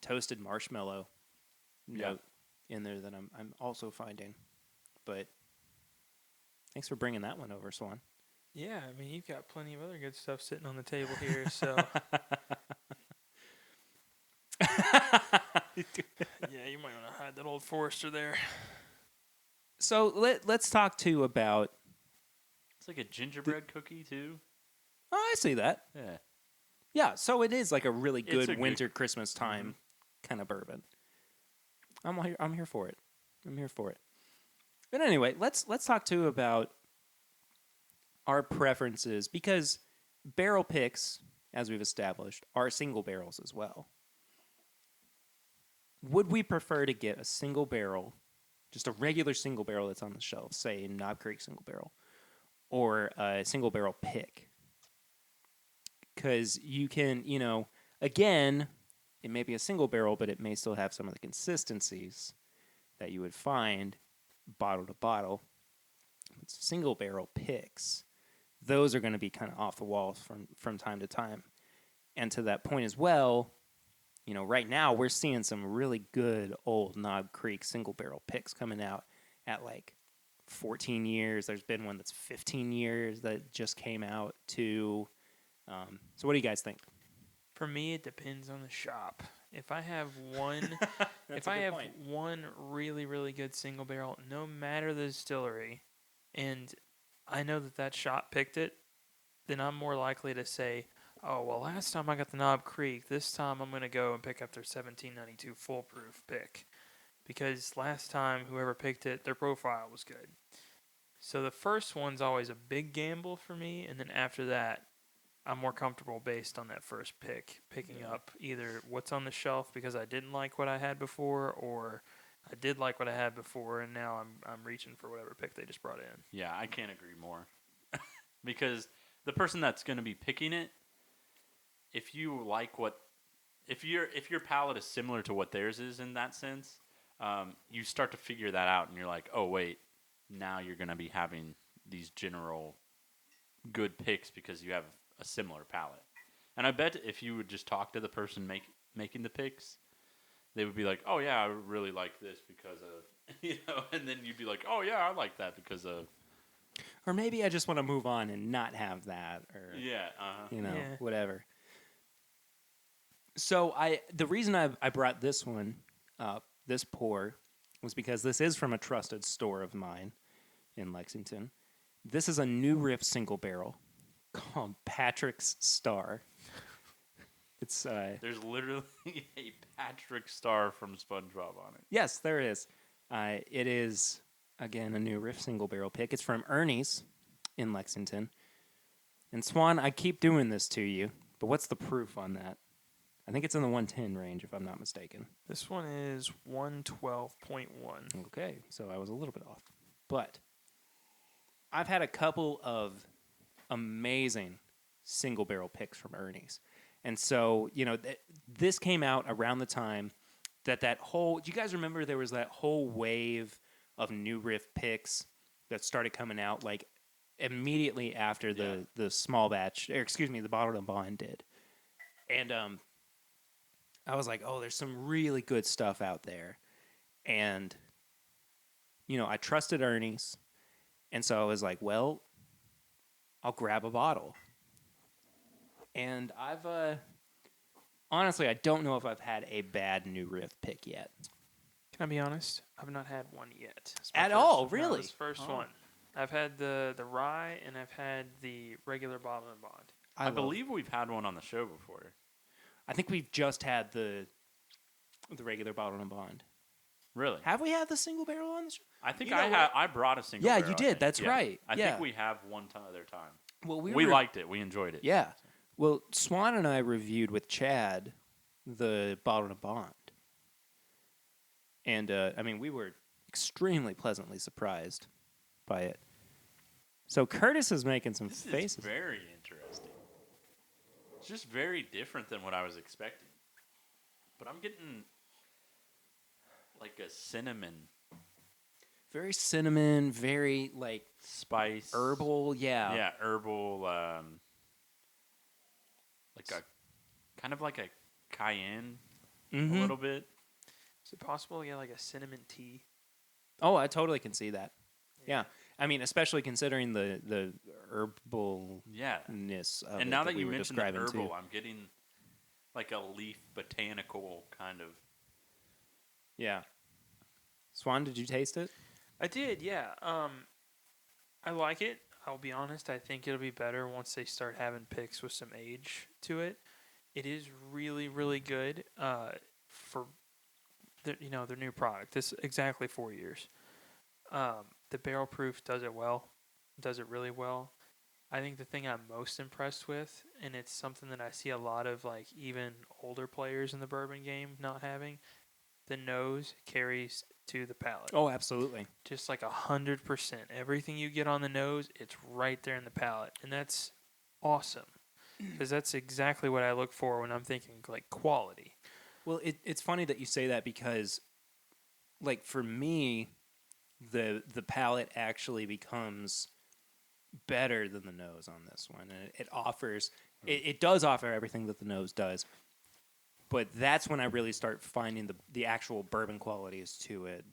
toasted marshmallow note in there that I'm also finding. But thanks for bringing that one over, Swan. Yeah, I mean, you've got plenty of other good stuff sitting on the table here, so. Yeah, you might want to hide that old Forester there. So let's talk, too, about... It's like a gingerbread cookie, too. Oh, I see that. Yeah. Yeah, so it is like a really It's good a good- winter Christmas time kind of bourbon. I'm here for it. I'm here for it. But anyway, let's talk too about our preferences, because barrel picks, as we've established, are single barrels as well. Would we prefer to get a single barrel, just a regular single barrel that's on the shelf, say Knob Creek single barrel, or a single barrel pick? Because you can, again, it may be a single barrel, but it may still have some of the consistencies that you would find bottle to bottle. Single barrel picks, those are going to be kind of off the wall from time to time. And to that point as well, right now we're seeing some really good old Knob Creek single barrel picks coming out at like 14 years. There's been one that's 15 years that just came out too. So what do you guys think? For me, it depends on the shop. If I have one, one really, really good single barrel, no matter the distillery, and I know that shop picked it, then I'm more likely to say, oh, well, last time I got the Knob Creek, this time I'm going to go and pick up their 1792 foolproof pick. Because last time, whoever picked it, their profile was good. So the first one's always a big gamble for me, and then after that, I'm more comfortable based on that first picking up either what's on the shelf because I didn't like what I had before, or I did like what I had before, and now I'm reaching for whatever pick they just brought in. Yeah, I can't agree more. Because the person that's going to be picking it, if your palate is similar to what theirs is in that sense, you start to figure that out, and you're like, oh wait, now you're going to be having these general good picks because you have a similar palate. And I bet if you would just talk to the person making the picks, they would be like, oh yeah, I really like this because of, and then you'd be like, oh yeah, I like that because of. Or maybe I just want to move on and not have that, or whatever. So the reason I brought this one up, this pour, was because this is from a trusted store of mine in Lexington. This is a New Riff single barrel called Patrick's Star. It's There's literally a Patrick Star from SpongeBob on it. Yes, there it is. It is, again, a New Riff single barrel pick. It's from Ernie's in Lexington. And Swan, I keep doing this to you, but what's the proof on that? I think it's in the 110 range, if I'm not mistaken. This one is 112.1. Okay, so I was a little bit off. But I've had a couple of amazing single barrel picks from Ernie's. And so, this came out around the time that whole... Do you guys remember there was that whole wave of New Riff picks that started coming out, like, immediately after the small batch... the bottled and bond did. And I was like, oh, there's some really good stuff out there. And, I trusted Ernie's. And so I was like, well, I'll grab a bottle. And I've, honestly, I don't know if I've had a bad New Riff pick yet. Can I be honest? I've not had one yet. At all, really? This first one. I've had the rye, and I've had the regular bottle and bond. I believe we've had one on the show before. I think we've just had the regular bottle and bond. Really? Have we had the single barrel on the show? I think I brought a single barrel. Yeah, you did. That's right. I think we have one other time. Well, we liked it. We enjoyed it. Yeah. Well, Swan and I reviewed with Chad the Bottled and Bond. And, I mean, we were extremely pleasantly surprised by it. So Curtis is making some This faces. is very interesting. It's just very different than what I was expecting. But I'm getting like a cinnamon Very cinnamon, very, like, spice. herbal. Yeah. Yeah, herbal. Like a kind of like a cayenne a little bit. Is it possible to get like a cinnamon tea? Oh, I totally can see that. Yeah. I mean, especially considering the herbalness Yeah. of And it now that that we you were mentioned the describing herbal, too. I'm getting like a leaf botanical kind of. Yeah. Swan, did you taste it? I did, yeah. I like it. I'll be honest. I think it'll be better once they start having picks with some age to it. It is really, really good. For their new product. This exactly 4 years. The barrel proof does it well. Does it really well. I think the thing I'm most impressed with, and it's something that I see a lot of like even older players in the bourbon game not having, the nose carries to the palate. Oh, absolutely. Just like 100%. Everything you get on the nose, it's right there in the palate, and that's awesome because that's exactly what I look for when I'm thinking like quality. Well, it's funny that you say that because, like, for me, the palate actually becomes better than the nose on this one, and it offers it does offer everything that the nose does. But that's when I really start finding the actual bourbon qualities to it.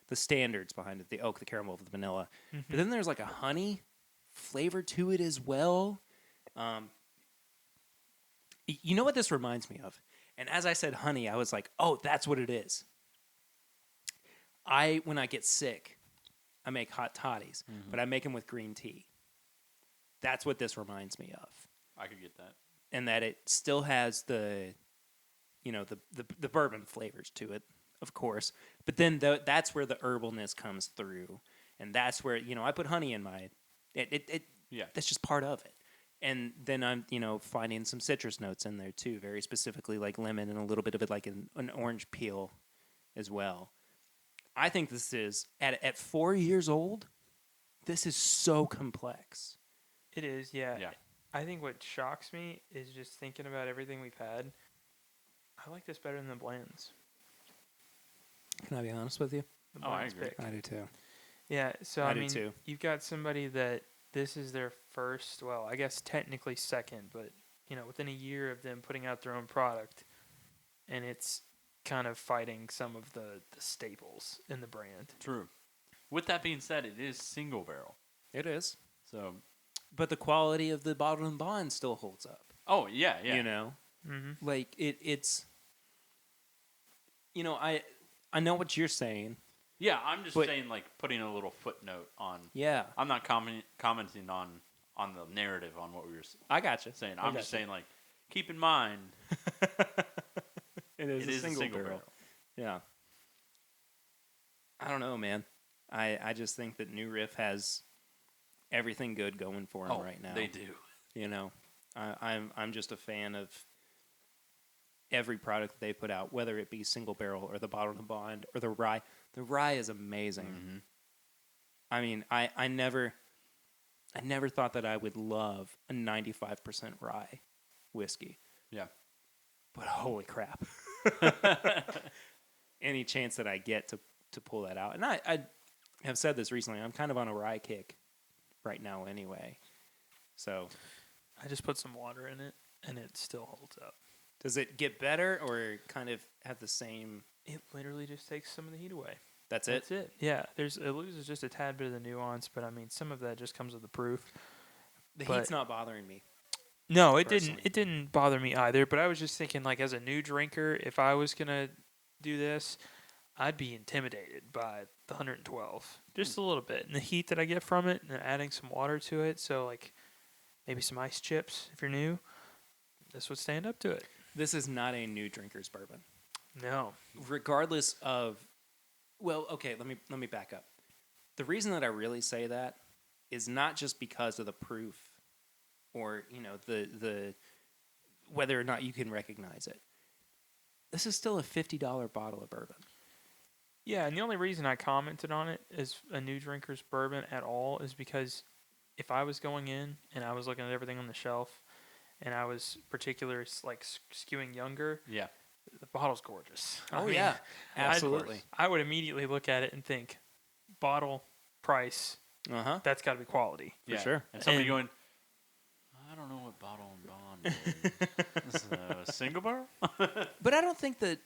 The standards behind it, the oak, the caramel, the vanilla. But then there's like a honey flavor to it as well. You know what this reminds me of? And as I said honey, I was like, oh, that's what it is. When I get sick, I make hot toddies, but I make them with green tea. That's what this reminds me of. I could get that. And that it still has the bourbon flavors to it, of course. But then that's where the herbalness comes through. And that's where, I put honey in my, Yeah. that's just part of it. And then I'm, finding some citrus notes in there too, very specifically like lemon and a little bit of it like an orange peel as well. I think this is, at 4 years old, this is so complex. It is, yeah. Yeah. I think what shocks me is just thinking about everything we've had. I like this better than the blends. Can I be honest with you? The I blends agree. pick. I do too. Yeah, so I I do mean, too. you've got somebody that this is their first, well, I guess technically second, but within a year of them putting out their own product, and it's kind of fighting some of the staples in the brand. True. With that being said, it is single barrel. It is. So. But the quality of the Bottled and Bond still holds up. Oh yeah, yeah. Mm-hmm. Like it's. I know what you're saying. Yeah, I'm just But- saying, like, putting a little footnote on. Yeah, I'm not commenting on the narrative on what we were I got you. saying. I'm just saying, like, keep in mind it is it is a single barrel. Yeah. I don't know, man. I just think that New Riff has everything good going for them right now. They do. I'm just a fan of every product they put out, whether it be single barrel or the Bottled and Bond or the rye. The rye is amazing. Mm-hmm. I mean, I never thought that I would love a 95% rye whiskey, Yeah. but holy crap! Any chance that I get to pull that out, and I have said this recently, I'm kind of on a rye kick right now, anyway. So, I just put some water in it, and it still holds up. does it get better or kind of have the same? It literally just takes some of the heat away. That's it. That's it. Yeah, it loses just a tad bit of the nuance, but I mean, some of that just comes with the proof. The But- heat's not bothering me. No, it Personally. didn't. It didn't bother me either. But I was just thinking, like, as a new drinker, if I was gonna do this, I'd be intimidated by the 112, just a little bit, and the heat that I get from it, and then adding some water to it. So, like, maybe some ice chips if you're new. This would stand up to it. This is not a new drinker's bourbon. No. Regardless of, well, okay, let me back up. The reason that I really say that is not just because of the proof or the whether or not you can recognize it. This is still a $50 bottle of bourbon. Yeah, and the only reason I commented on it as a new drinker's bourbon at all is because if I was going in and I was looking at everything on the shelf and I was particularly like skewing younger, Yeah. the bottle's gorgeous. I Oh, mean, yeah. Absolutely. I would immediately look at it and think, bottle, price, Uh-huh. that's got to be quality. Yeah. sure. And somebody And- going, I don't know what bottle and bond is. This is a single barrel? But I don't think that.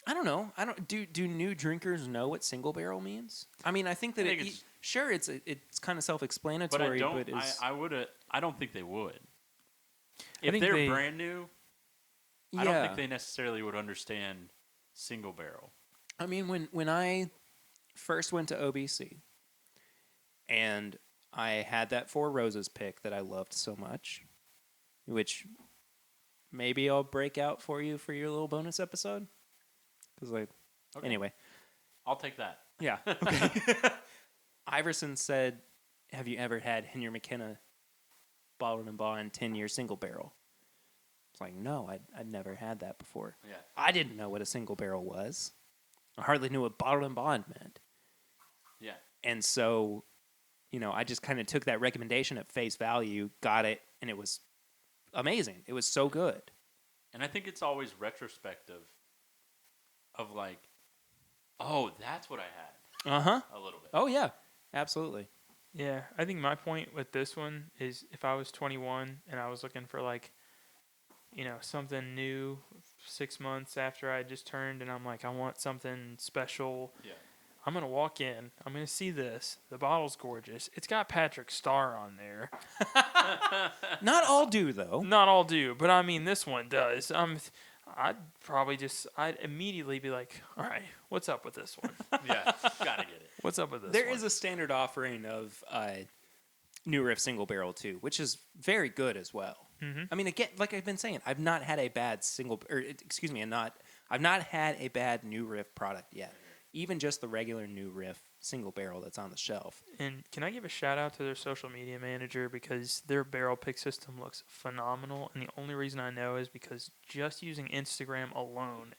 I don't know. I don't. Do new drinkers know what single barrel means? I mean, I think that I think it's- sure it's kind of But self-explanatory. I don't think they would. If think they're they- brand new, yeah. I don't think they necessarily would understand single barrel. I mean, when I first went to OBC, and I had that Four Roses pick that I loved so much, which maybe I'll break out for you for your little bonus episode. Because Okay. anyway, I'll take that. yeah. Okay. Iverson said, "Have you ever had Henry McKenna bottled and bond 10-year single barrel?" It's like, no, I'd never had that before. Yeah. I didn't know what a single barrel was. I hardly knew what bottled and bond meant. Yeah. And so, I just kind of took that recommendation at face value, got it, and it was amazing. It was so good. And I think it's always retrospective of like, oh, that's what I had Uh-huh. a little bit. Oh, yeah. Absolutely. Yeah, I think my point with this one is if I was 21 and I was looking for like, something new 6 months after I just turned and I'm like, I want something special. Yeah. I'm going to walk in. I'm going to see this. The bottle's gorgeous. It's got Patrick Starr on there. Not all do, though. Not all do, but I mean, this one does. I'd immediately be like, all right, what's up with this one? Yeah. Gotta get it. What's up with this There one? is a standard offering of New Riff Single Barrel, too, which is very good as well. Mhm. I mean, again, like I've been saying, I've not had a bad I've not had a bad New Riff product yet. Even just the regular New Riff single barrel that's on the shelf. And can I give a shout out to their social media manager because their barrel pick system looks phenomenal. And the only reason I know is because just using Instagram alone,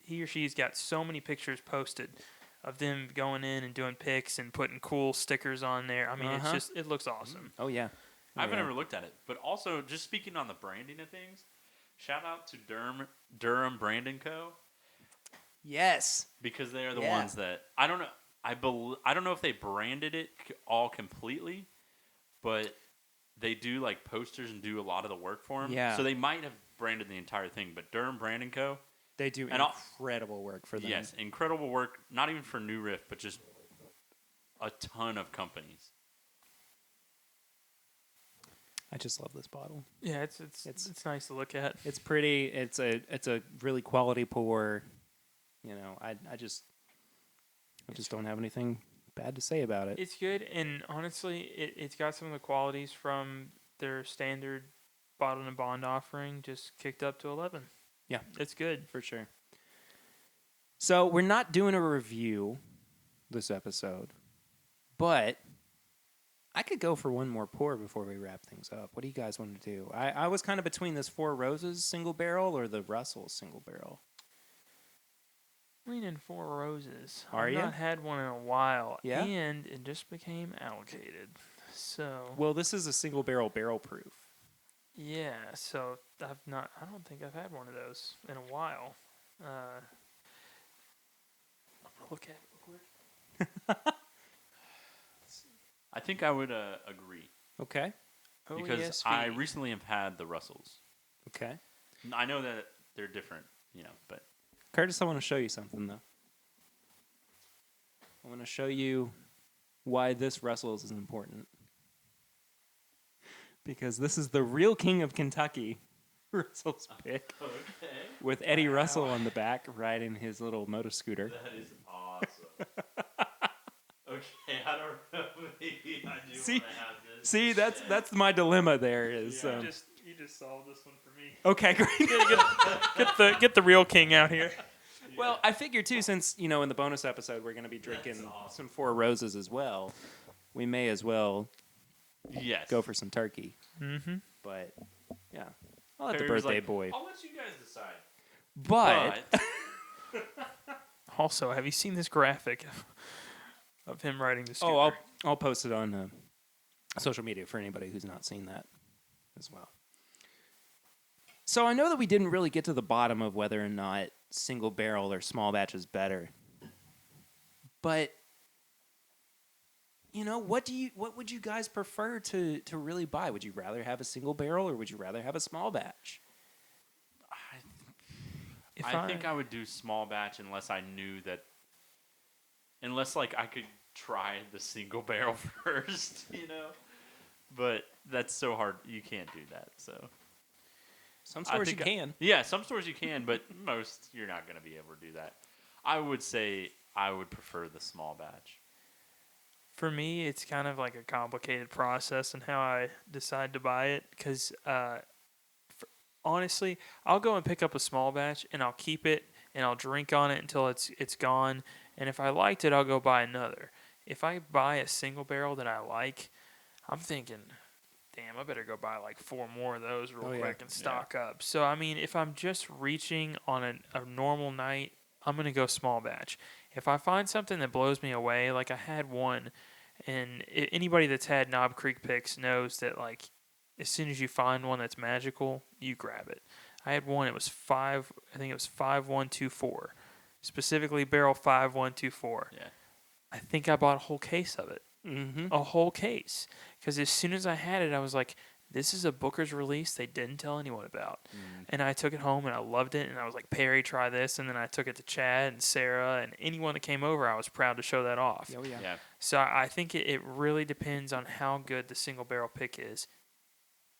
he or she's got so many pictures posted of them going in and doing picks and putting cool stickers on there. I mean, Uh-huh. it looks awesome. Oh, yeah. I haven't Yeah. ever looked at it. But also, just speaking on the branding of things, shout out to Durham Brand & Co. Yes. Because they are the Yeah. ones that I don't know. I don't know if they branded it all completely, but they do like posters and do a lot of the work for them. Yeah. So they might have branded the entire thing, but Durham Brand & Co. They do And incredible work for them. Yes, incredible work. Not even for New Riff, but just a ton of companies. I just love this bottle. Yeah, it's nice to look at. It's pretty. It's a really quality pour. I just don't have anything bad to say about it. It's good, and honestly, it's got some of the qualities from their standard bottled and bond offering, just kicked up to 11. Yeah. It's good. For sure. So we're not doing a review this episode, but I could go for one more pour before we wrap things up. What do you guys want to do? I was kind of between this Four Roses single barrel or the Russell's single barrel. Leaning Four Roses. Are I've ya? not had one in a while. Yeah? And it just became allocated. So Well, this is a single barrel proof. yeah, so I don't think I've had one of those in a while. I'm gonna look at it real quick. I think I would agree Okay. because OESV. I recently have had the Russells. Okay. I know that they're different, but Curtis, I want to show you something, though. I want to show you why this Russell's is important. Because this is the real king of Kentucky, Russell's pick, okay, with Eddie Russell on the back riding his little motor scooter. that is awesome. Okay, I don't know. Maybe I do See- want to have this. See, that's my dilemma there is... You just solved this one for me. okay, great. Get the real king out here. Well, I figured, too, since, in the bonus episode, we're going to be drinking some Four Roses as well, we may as well Yes. go for some turkey. Mm-hmm. But Yeah, I'll let Perry the was birthday like, boy. I'll let you guys decide. But Also, have you seen this graphic of him riding the scooter? oh, I'll post it on social media for anybody who's not seen that as well. So I know that we didn't really get to the bottom of whether or not single barrel or small batch is better. But what would you guys prefer to really buy? Would you rather have a single barrel or would you rather have a small batch? I think I would do small batch unless I knew that, unless like I could try the single barrel first, But that's so hard. You can't do that. So Some stores you can. Yeah, some stores you can, but most you're not going to be able to do that. I would say I would prefer the small batch. For me, it's kind of like a complicated process in how I decide to buy it because, honestly, I'll go and pick up a small batch and I'll keep it and I'll drink on it until it's gone. And if I liked it, I'll go buy another. If I buy a single barrel that I like, I'm thinking, damn, I better go buy like 4 more of those real quick and stock up. So, I mean, if I'm just reaching on a normal night, I'm going to go small batch. If I find something that blows me away, like I had one, and anybody that's had Knob Creek picks knows that, like, as soon as you find one that's magical, you grab it. I had one, it was 5124, specifically barrel 5124. Yeah. I think I bought a whole case of it. Mm-hmm. A whole case. Because as soon as I had it, I was like, this is a Booker's release they didn't tell anyone about. And I took it home and I loved it. And I was like, Perry, try this. And then I took it to Chad and Sarah and anyone that came over, I was proud to show that off. Oh, yeah. So I think it really depends on how good the single barrel pick is.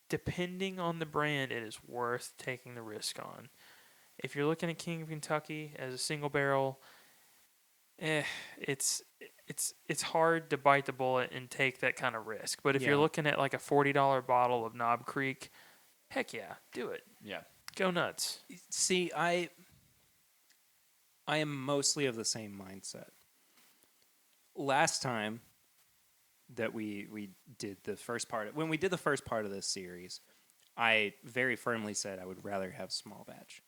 Depending on the brand, it is worth taking the risk on. If you're looking at King of Kentucky as a single barrel, it's hard to bite the bullet and take that kind of risk. But if you're looking at like a $40 bottle of Knob Creek, heck yeah, do it. Yeah. Go nuts. See, I am mostly of the same mindset. Last time that we did the first part, when we did the first part of this series, I very firmly said I would rather have small batch.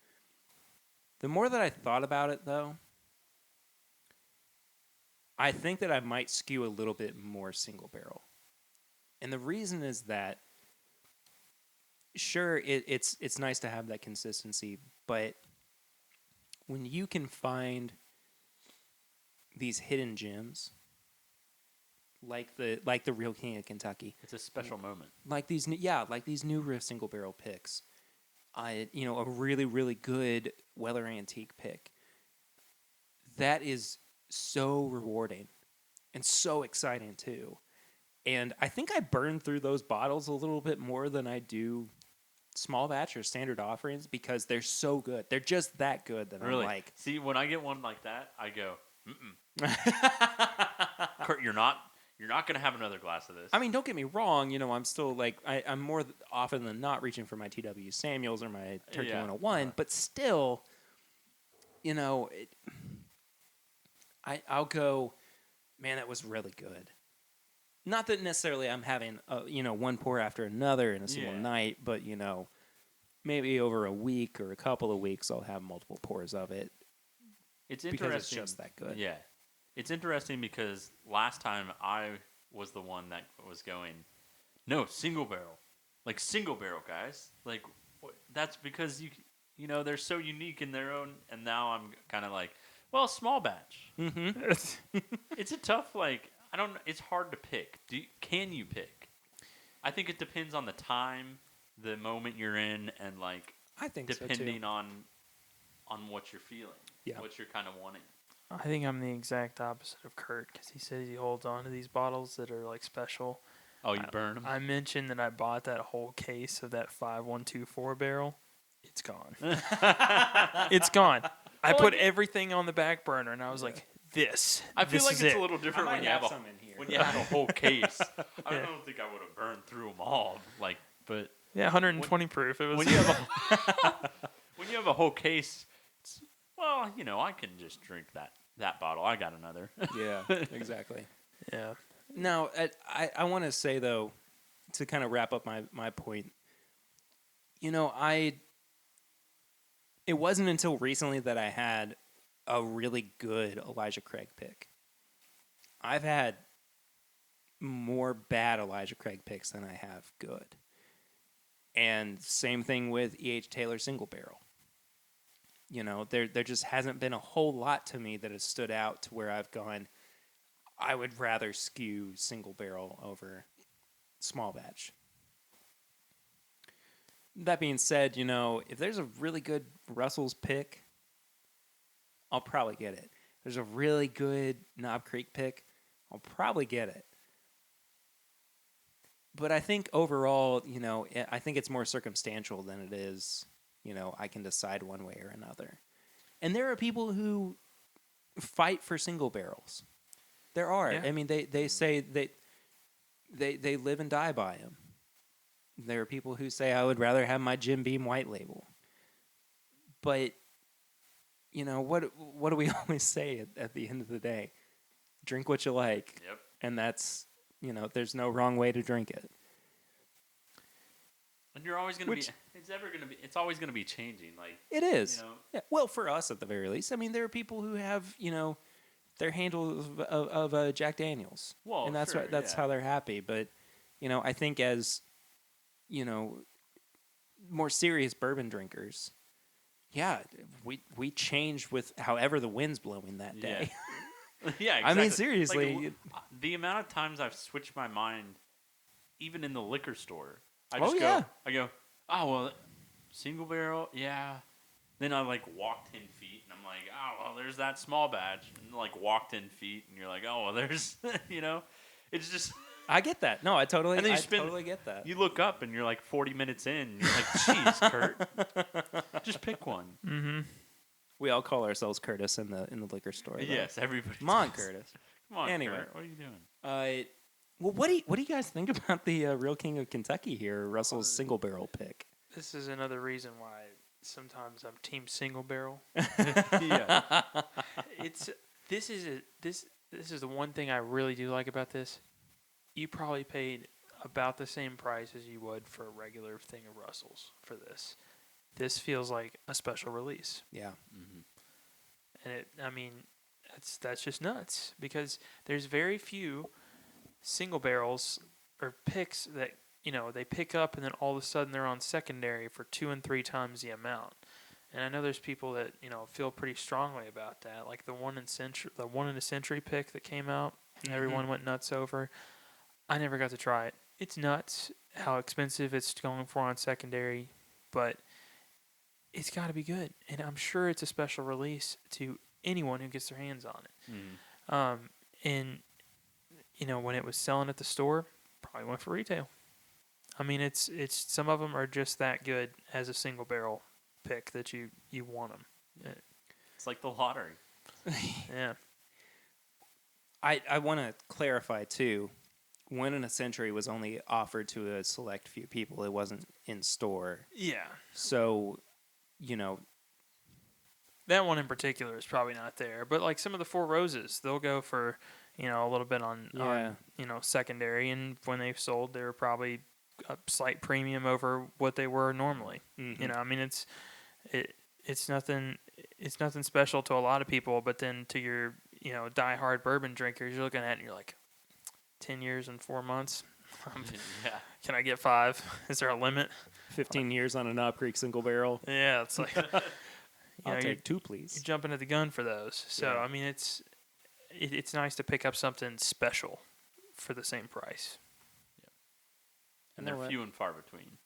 The more that I thought about it, though, I think that I might skew a little bit more single barrel. And the reason is that, sure, it's nice to have that consistency, but when you can find these hidden gems, like the real King of Kentucky, It's a special moment. like these new Riff single barrel picks, a really really good Weller Antique pick, that is so rewarding and so exciting too. And I think I burn through those bottles a little bit more than I do small batch or standard offerings because they're so good. They're just that good that Really? I'm like, See, when I get one like that, I go, Kurt, you're not going to have another glass of this. I mean, don't get me wrong. I'm still like, I'm more often than not reaching for my T.W. Samuels or my Turkey 101, but still, I'll go, man, that was really good. Not that necessarily I'm having, one pour after another in a single night, but, maybe over a week or a couple of weeks, I'll have multiple pours of it. It's because interesting. it's just that good. Yeah. It's interesting because last time I was the one that was going, no, single barrel. Like, single barrel, guys. Like, that's because, they're so unique in their own, and now I'm kind of like, well, small batch. Mm-hmm. It's a tough, it's hard to pick. Can you pick? I think it depends on the time, the moment you're in, and, I think depending so too. on what you're feeling, what you're kind of wanting. I think I'm the exact opposite of Kurt because he says he holds on to these bottles that are like special. Oh, you burn them? I mentioned that I bought that whole case of that 5124 barrel. It's gone. It's gone. I put everything on the back burner, and I was like, I feel like it's a little different when you have some in here. when you have a whole case. I don't think I would have burned through them all. But yeah, 120 proof. It was when you have when you have a whole case, I can just drink that bottle. I got another. Yeah, exactly. Yeah. Now, I want to say, though, to kind of wrap up my point, It wasn't until recently that I had a really good Elijah Craig pick. I've had more bad Elijah Craig picks than I have good. And same thing with E.H. Taylor Single Barrel. There just hasn't been a whole lot to me that has stood out to where I've gone, I would rather skew Single Barrel over small batch. That being said, if there's a really good Russell's pick, I'll probably get it. If there's a really good Knob Creek pick, I'll probably get it. But I think overall, I think it's more circumstantial than it is, I can decide one way or another. And there are people who fight for single barrels. There are. Yeah. I mean, they say they live and die by them. There are people who say, I would rather have my Jim Beam white label. But, what do we always say at the end of the day? Drink what you like. Yep. And that's, there's no wrong way to drink it. And you're always going to be, it's always going to be changing. Like It is. You know? Yeah. Well, for us at the very least. I mean, there are people who have, their handle of Jack Daniels. Well, and that's sure, that's yeah. how they're happy. But, I think as, more serious bourbon drinkers, yeah, we change with however the wind's blowing that day. Yeah, exactly. I mean, seriously. Like, the amount of times I've switched my mind, even in the liquor store, I Oh, just yeah. go, oh, well, single barrel, yeah. Then I, walk 10 feet, and I'm like, oh, well, there's that small batch. And, walk 10 feet, and you're like, oh, well, there's, it's just... I get that. No, I totally get that. You look up, and you're, 40 minutes in, and you're like, jeez, Kurt, just pick one. Mm-hmm. We all call ourselves Curtis in the liquor store. Though. Yes, everybody Come on, does. Curtis. Come on, Anyway. Kurt, what are you doing? Well, what do you guys think about the Real King of Kentucky here, Russell's single barrel pick? This is another reason why sometimes I'm team single barrel. Yeah. This is the one thing I really do like about this. You probably paid about the same price as you would for a regular thing of Russell's for this. This feels like a special release. Yeah. And that's just nuts because there's very few single barrels or picks that, they pick up and then all of a sudden they're on secondary for 2 and 3 times the amount. And I know there's people that, feel pretty strongly about that. Like the one in a century pick that came out, everyone went nuts over. I never got to try it. It's nuts how expensive it's going for on secondary, but it's got to be good. And I'm sure it's a special release to anyone who gets their hands on it. And, when it was selling at the store, probably went for retail. I mean, it's some of them are just that good as a single barrel pick that you want them. It's like the lottery. Yeah. I want to clarify, too. One in a Century was only offered to a select few people. It wasn't in store. Yeah. So, That one in particular is probably not there. But, some of the Four Roses, they'll go for, a little bit on secondary. And when they've sold, they were probably a slight premium over what they were normally. Mm-hmm. It's nothing special to a lot of people. But then to your, diehard bourbon drinkers, you're looking at it and you're like, 10 years and 4 months. Yeah. Can I get 5? Is there a limit? 15 years on a Knob Creek single barrel. Yeah, it's like I'll take 2, please. You're jumping at the gun for those. So Yeah. It's nice to pick up something special for the same price. And You know they're what? few and far between.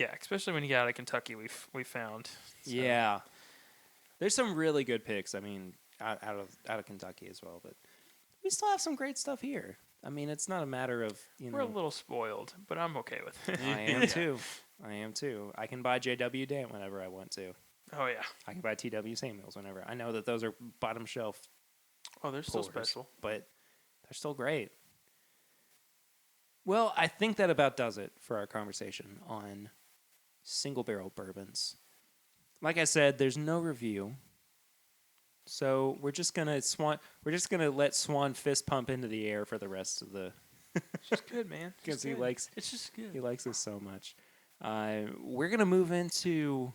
Yeah, especially when you get out of Kentucky, we found. So. Yeah. There's some really good picks. I mean, out of Kentucky as well, but we still have some great stuff here. I mean, it's not a matter of, We're a little spoiled, but I'm okay with it. I am too. I can buy JW Dant whenever I want to. Oh yeah. I can buy TW Samuels whenever. I know that those are bottom shelf, Oh, they're still pours, special. but they're still great. Well, I think that about does it for our conversation on single barrel bourbons. Like I said, there's no review. So we're just gonna let Swan fist pump into the air for the rest of the It's just good, man. because Just good. It's just good. he likes us so much. we're going to move into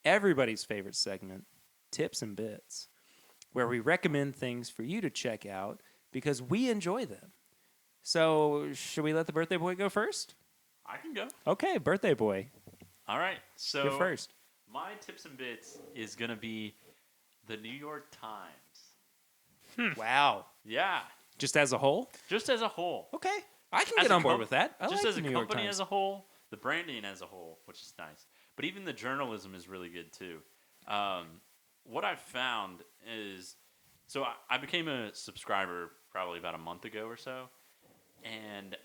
everybody's favorite segment, Tips and Bits, where we recommend things for you to check out because we enjoy them. So, should we let the birthday boy go first? I can go. Okay, birthday boy, All right. So you're first. my tips and bits is gonna be the New York Times. Wow. Yeah, Just as a whole? just as a whole. Okay. I can As get a on board com- with that. I just like as the a New York company Times. as a whole, the branding as a whole, which is nice. But even the journalism is really good too. What I've found is, so I became a subscriber probably about a month ago or so, and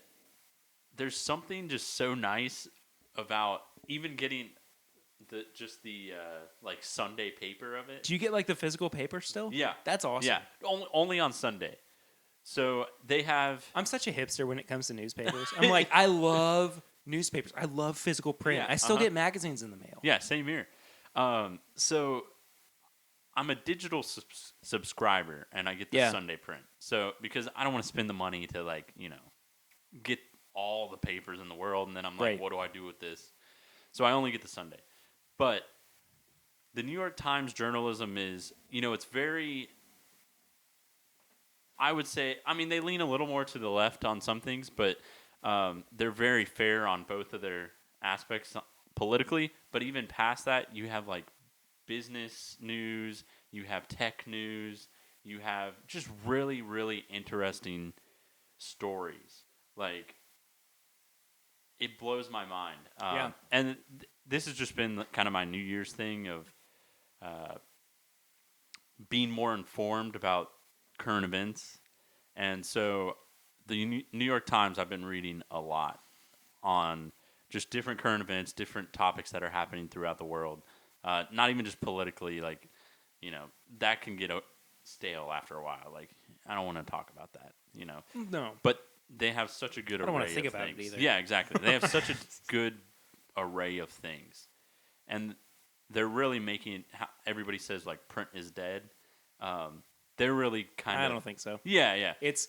there's something just so nice about even getting the like Sunday paper of it. Do you get like the physical paper still? Yeah, That's awesome. yeah, only on Sunday. So they have. I'm such a hipster when it comes to newspapers. I'm like, I love newspapers. I love physical print. Yeah, I still get magazines in the mail. Yeah, same here. So I'm a digital subscriber, and I get the Yeah. Sunday print. So because I don't want to spend the money to get all the papers in the world, and then I'm like, Right. what do I do with this? So I only get the Sunday. But the New York Times journalism is, it's very. I would say, I mean, they lean a little more to the left on some things, but they're very fair on both of their aspects politically. But even past that, you have like business news, you have tech news, you have just really, really interesting stories. Like, it blows my mind. Yeah. And this has just been kind of my New Year's thing of being more informed about current events. And so the New York Times, I've been reading a lot on just different current events, different topics that are happening throughout the world. Not even just politically, like, that can get stale after a while. Like, I don't want to talk about that, No. But they have such a good I don't array wanna think of about it things. either. Yeah, exactly. They have such a good array of things. And they're really making everybody says like print is dead. They're really kind of. I don't think so. Yeah, yeah. It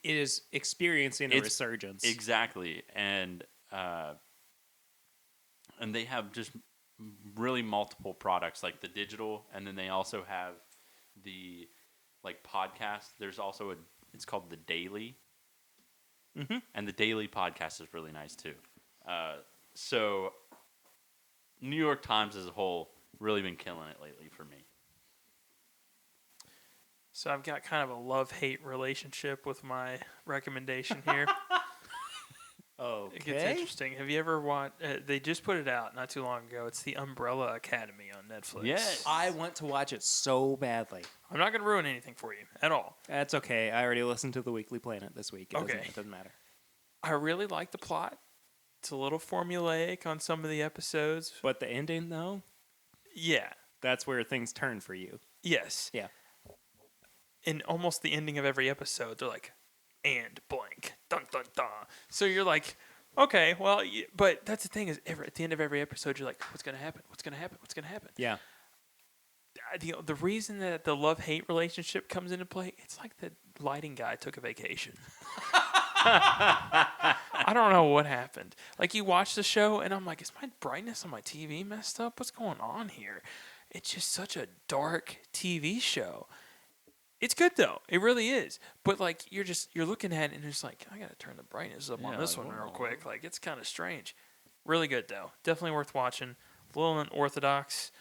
is experiencing a It's- resurgence. Exactly, and they have just really multiple products like the digital, and then they also have the like podcast. There's also it's called the Daily, and the Daily podcast is really nice too. So New York Times as a whole really been killing it lately for me. So I've got kind of a love-hate relationship with my recommendation here. It gets Okay. interesting. Have you ever watched? They just put it out not too long ago. It's the Umbrella Academy on Netflix. Yes. I want to watch it so badly. I'm not going to ruin anything for you at all. That's okay. I already listened to the Weekly Planet this week. Okay. It doesn't matter. I really like the plot. It's a little formulaic on some of the episodes. But the ending, though, Yeah. that's where things turn for you. Yes. Yeah. In almost the ending of every episode, they're like, and blank, dun dun dun. So you're like, okay, well, but that's the thing is, at the end of every episode, you're like, what's gonna happen? What's gonna happen? What's gonna happen? Yeah. The reason that the love-hate relationship comes into play, it's like the lighting guy took a vacation. I don't know what happened. Like, you watch the show, and I'm like, is my brightness on my TV messed up? What's going on here? It's just such a dark TV show. It's good though. It really is. But like you're looking at it and it's like, I gotta turn the brightness up on Yeah, this like, one real whoa. quick. Like it's kind of strange. Really good though. Definitely worth watching. A little unorthodox.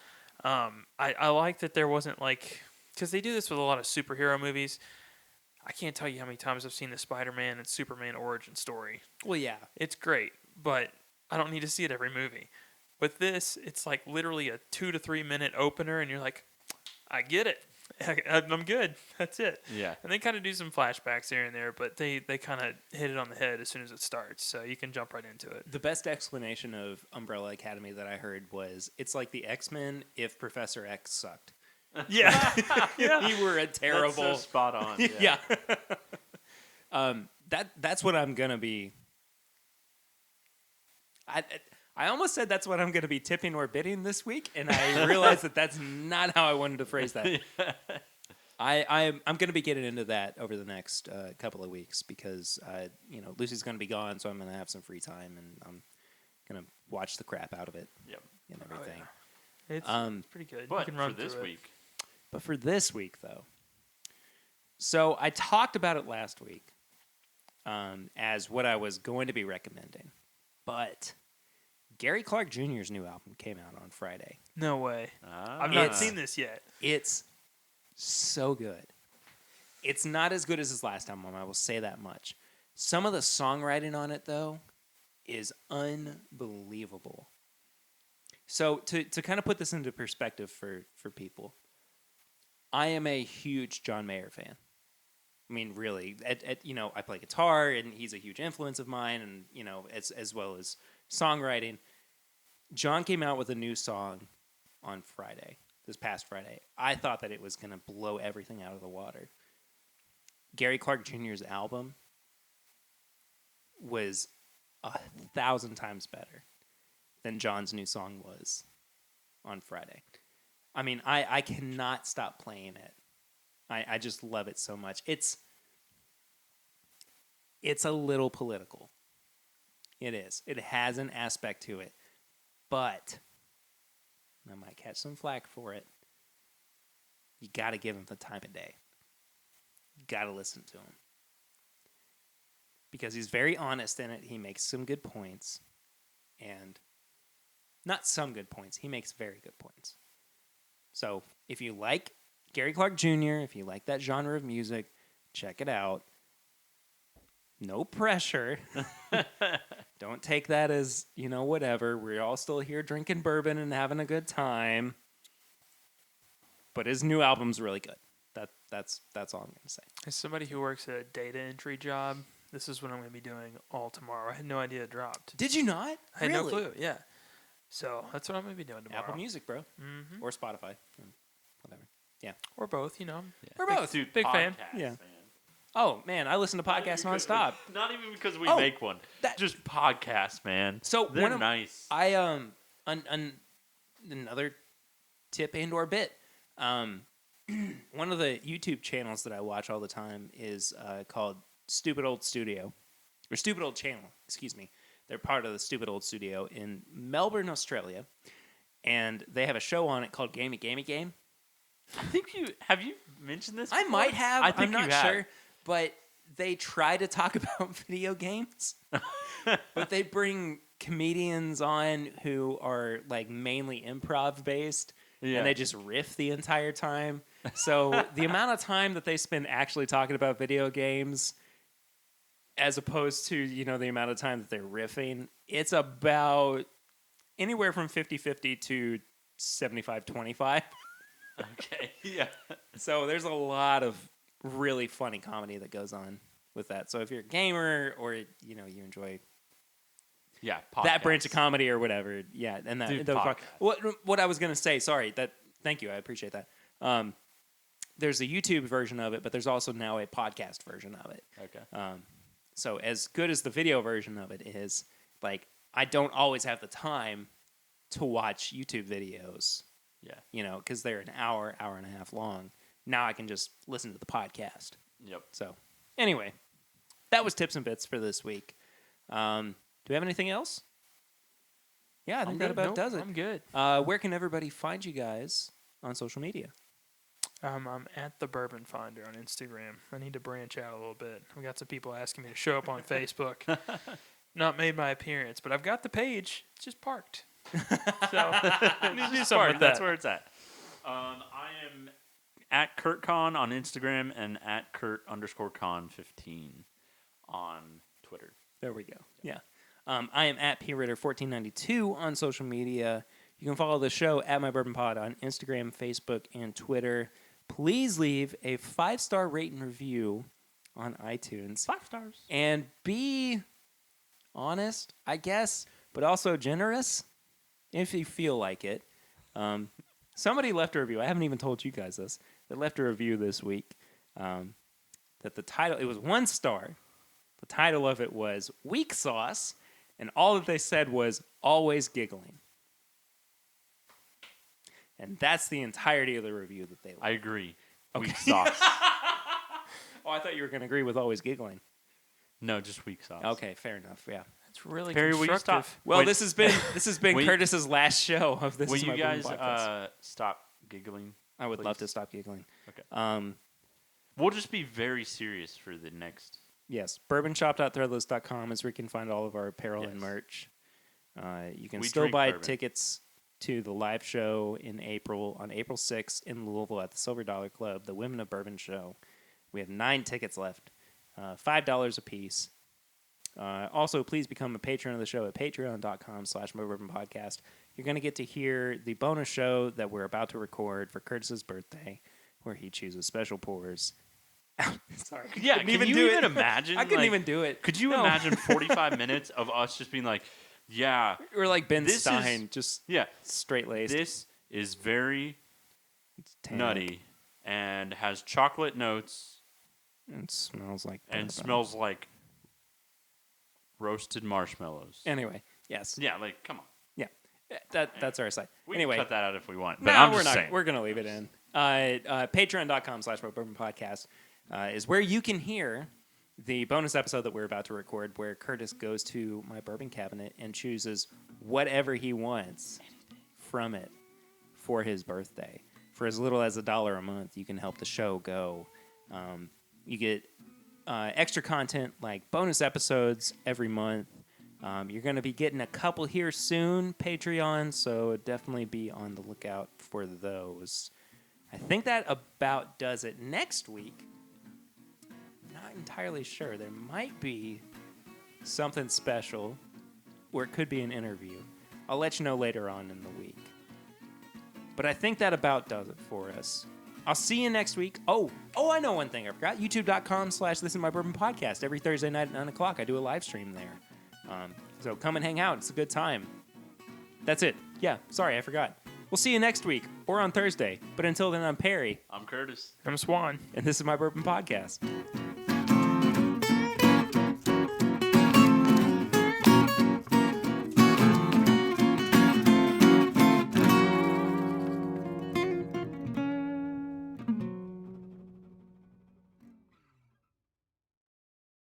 I like that there wasn't like, because they do this with a lot of superhero movies. I can't tell you how many times I've seen the Spider-Man and Superman origin story. Well, yeah. It's great, but I don't need to see it every movie. With this, it's like literally a 2 to 3 minute opener, and you're like, I get it. I'm good. That's it. Yeah. And they kind of do some flashbacks here and there, but they kind of hit it on the head as soon as it starts, so you can jump right into it. The best explanation of Umbrella Academy that I heard was it's like the X-Men if Professor X sucked. Yeah. Yeah. You were a terrible. That's so spot on. Yeah. That's what I'm gonna be. I almost said that's what I'm gonna be tipping or bidding this week, and I realized that that's not how I wanted to phrase that. I'm gonna be getting into that over the next couple of weeks because Lucy's gonna be gone, so I'm gonna have some free time, and I'm gonna watch the crap out of it Yep. and Oh, everything. yeah. It's pretty good. But you can run for this through it. week, But for this week, though, so I talked about it last week as what I was going to be recommending, but Gary Clark Jr.'s new album came out on Friday. No way. I've It's- not seen this yet. It's so good. It's not as good as his last album, I will say that much. Some of the songwriting on it, though, is unbelievable. So to kind of put this into perspective for people, I am a huge John Mayer fan. I mean, really, I play guitar, and he's a huge influence of mine, and as well as songwriting. John came out with a new song on Friday, this past Friday. I thought that it was going to blow everything out of the water. Gary Clark Jr.'s album was 1,000 times better than John's new song was on Friday. I mean, I cannot stop playing it. I just love it so much. It's a little political. It is. It has an aspect to it. But I might catch some flack for it. You got to give him the time of day. You got to listen to him. Because he's very honest in it. He makes some good points. And not some good points. He makes very good points. So if you like Gary Clark Jr., if you like that genre of music, check it out. No pressure. Don't take that as, whatever. We're all still here drinking bourbon and having a good time. But his new album's really good. That's all I'm going to say. As somebody who works at a data entry job, this is what I'm going to be doing all tomorrow. I had no idea it dropped. Did you not? I had Really? no clue, yeah. So that's what I'm going to be doing tomorrow. Apple Music, bro. Mm-hmm. Or Spotify. Whatever. Or both, Or both. Dude, big fan. podcast, Yeah. man. Oh, man, I listen to podcasts nonstop. Not even because we Oh, make one. Just podcasts, man. So They're nice. Another tip and or bit. One of the YouTube channels that I watch all the time is called Stupid Old Studio, or Stupid Old Channel. Excuse me. They're part of the Stupid Old Studio in Melbourne, Australia, and they have a show on it called Gamey Game. I think have you mentioned this? I before? might have. I think I'm not you have. sure, but they try to talk about video games, but they bring comedians on who are like mainly improv based. Yeah. And they just riff the entire time. So the amount of time that they spend actually talking about video games as opposed to, the amount of time that they're riffing, it's about anywhere from 50-50 to 75-25. Okay. Yeah. So there's a lot of really funny comedy that goes on with that. So if you're a gamer or, you enjoy Yeah. that branch podcasts. of comedy or whatever, yeah, and that Dude, those podcast. what I was gonna say. Sorry, thank you, I appreciate that. There's a YouTube version of it, but there's also now a podcast version of it. Okay. So as good as the video version of it is, like I don't always have the time to watch YouTube videos. Yeah. Because they're an hour and a half long. Now I can just listen to the podcast. Yep. So anyway, that was tips and bits for this week. Do we have anything else? Yeah, I think that about does it. I'm good. Where can everybody find you guys on social media? I'm at the Bourbon Finder on Instagram. I need to branch out a little bit. We got some people asking me to show up on Facebook. Not made my appearance, but I've got the page. It's just parked. So I need to do something with That's that. where it's at. I am at KurtCon on Instagram and at Kurt_Con15 on Twitter. There we go. Yeah. I am at PRitter1492 on social media. You can follow the show at My Bourbon Pod on Instagram, Facebook, and Twitter. Please leave a 5-star rate and review on iTunes. 5 stars. And be honest, I guess, but also generous if you feel like it. Somebody left a review. I haven't even told you guys this. They left a review this week that the title, it was 1 star. The title of it was Weak Sauce, and all that they said was always giggling. And that's the entirety of the review that they left. I agree. Okay. Weak sauce. Oh, I thought you were going to agree with always giggling. No, just weak sauce. Okay, fair enough. Yeah. It's really Perry, will you constructive. stop? Well, Wait. this has been Will you- Curtis's last show of this. Will Is you My Bourbon guys podcast. stop giggling? I would love please? to stop giggling. Okay. We'll just be very serious for the next. Yes, bourbonshop.threadless.com is where you can find all of our apparel and Yes. merch. You can We still drink buy bourbon. tickets to the live show in April, on April 6th in Louisville at the Silver Dollar Club, the Women of Bourbon show. We have 9 tickets left, $5 a piece. Also, please become a patron of the show at patreon.com/mybourbonpodcast. You're going to get to hear the bonus show that we're about to record for Curtis's birthday, where he chooses special pours. Sorry. Yeah, Couldn't can you do even it. imagine? I couldn't like, even do it. Could you No. imagine 45 minutes of us just being like, yeah, Or like Ben This is- Stein, just yeah, straight laced. this is very nutty and has chocolate notes It smells like and bourbon. smells like roasted marshmallows. Anyway, yes. Yeah, like, come on. That's our side. We Anyway, can cut that out if we want. But no, I'm we're just not. saying. We're gonna leave it in. Patreon.com/bourbonpodcast is where you can hear the bonus episode that we're about to record, where Curtis goes to my bourbon cabinet and chooses whatever he wants from it for his birthday. For as little as $1 a month, you can help the show go. You get extra content like bonus episodes every month. You're going to be getting a couple here soon, Patreon, so definitely be on the lookout for those. I think that about does it. Next week, not entirely sure. There might be something special, or it could be an interview. I'll let you know later on in the week. But I think that about does it for us. I'll see you next week. Oh, I know one thing I forgot. YouTube.com/This Is My Bourbon Podcast. Every Thursday night at 9 o'clock, I do a live stream there. So come and hang out. It's a good time. That's it. Yeah, sorry, I forgot. We'll see you next week or on Thursday. But until then, I'm Perry, I'm Curtis. I'm Swan. and this is My Bourbon Podcast.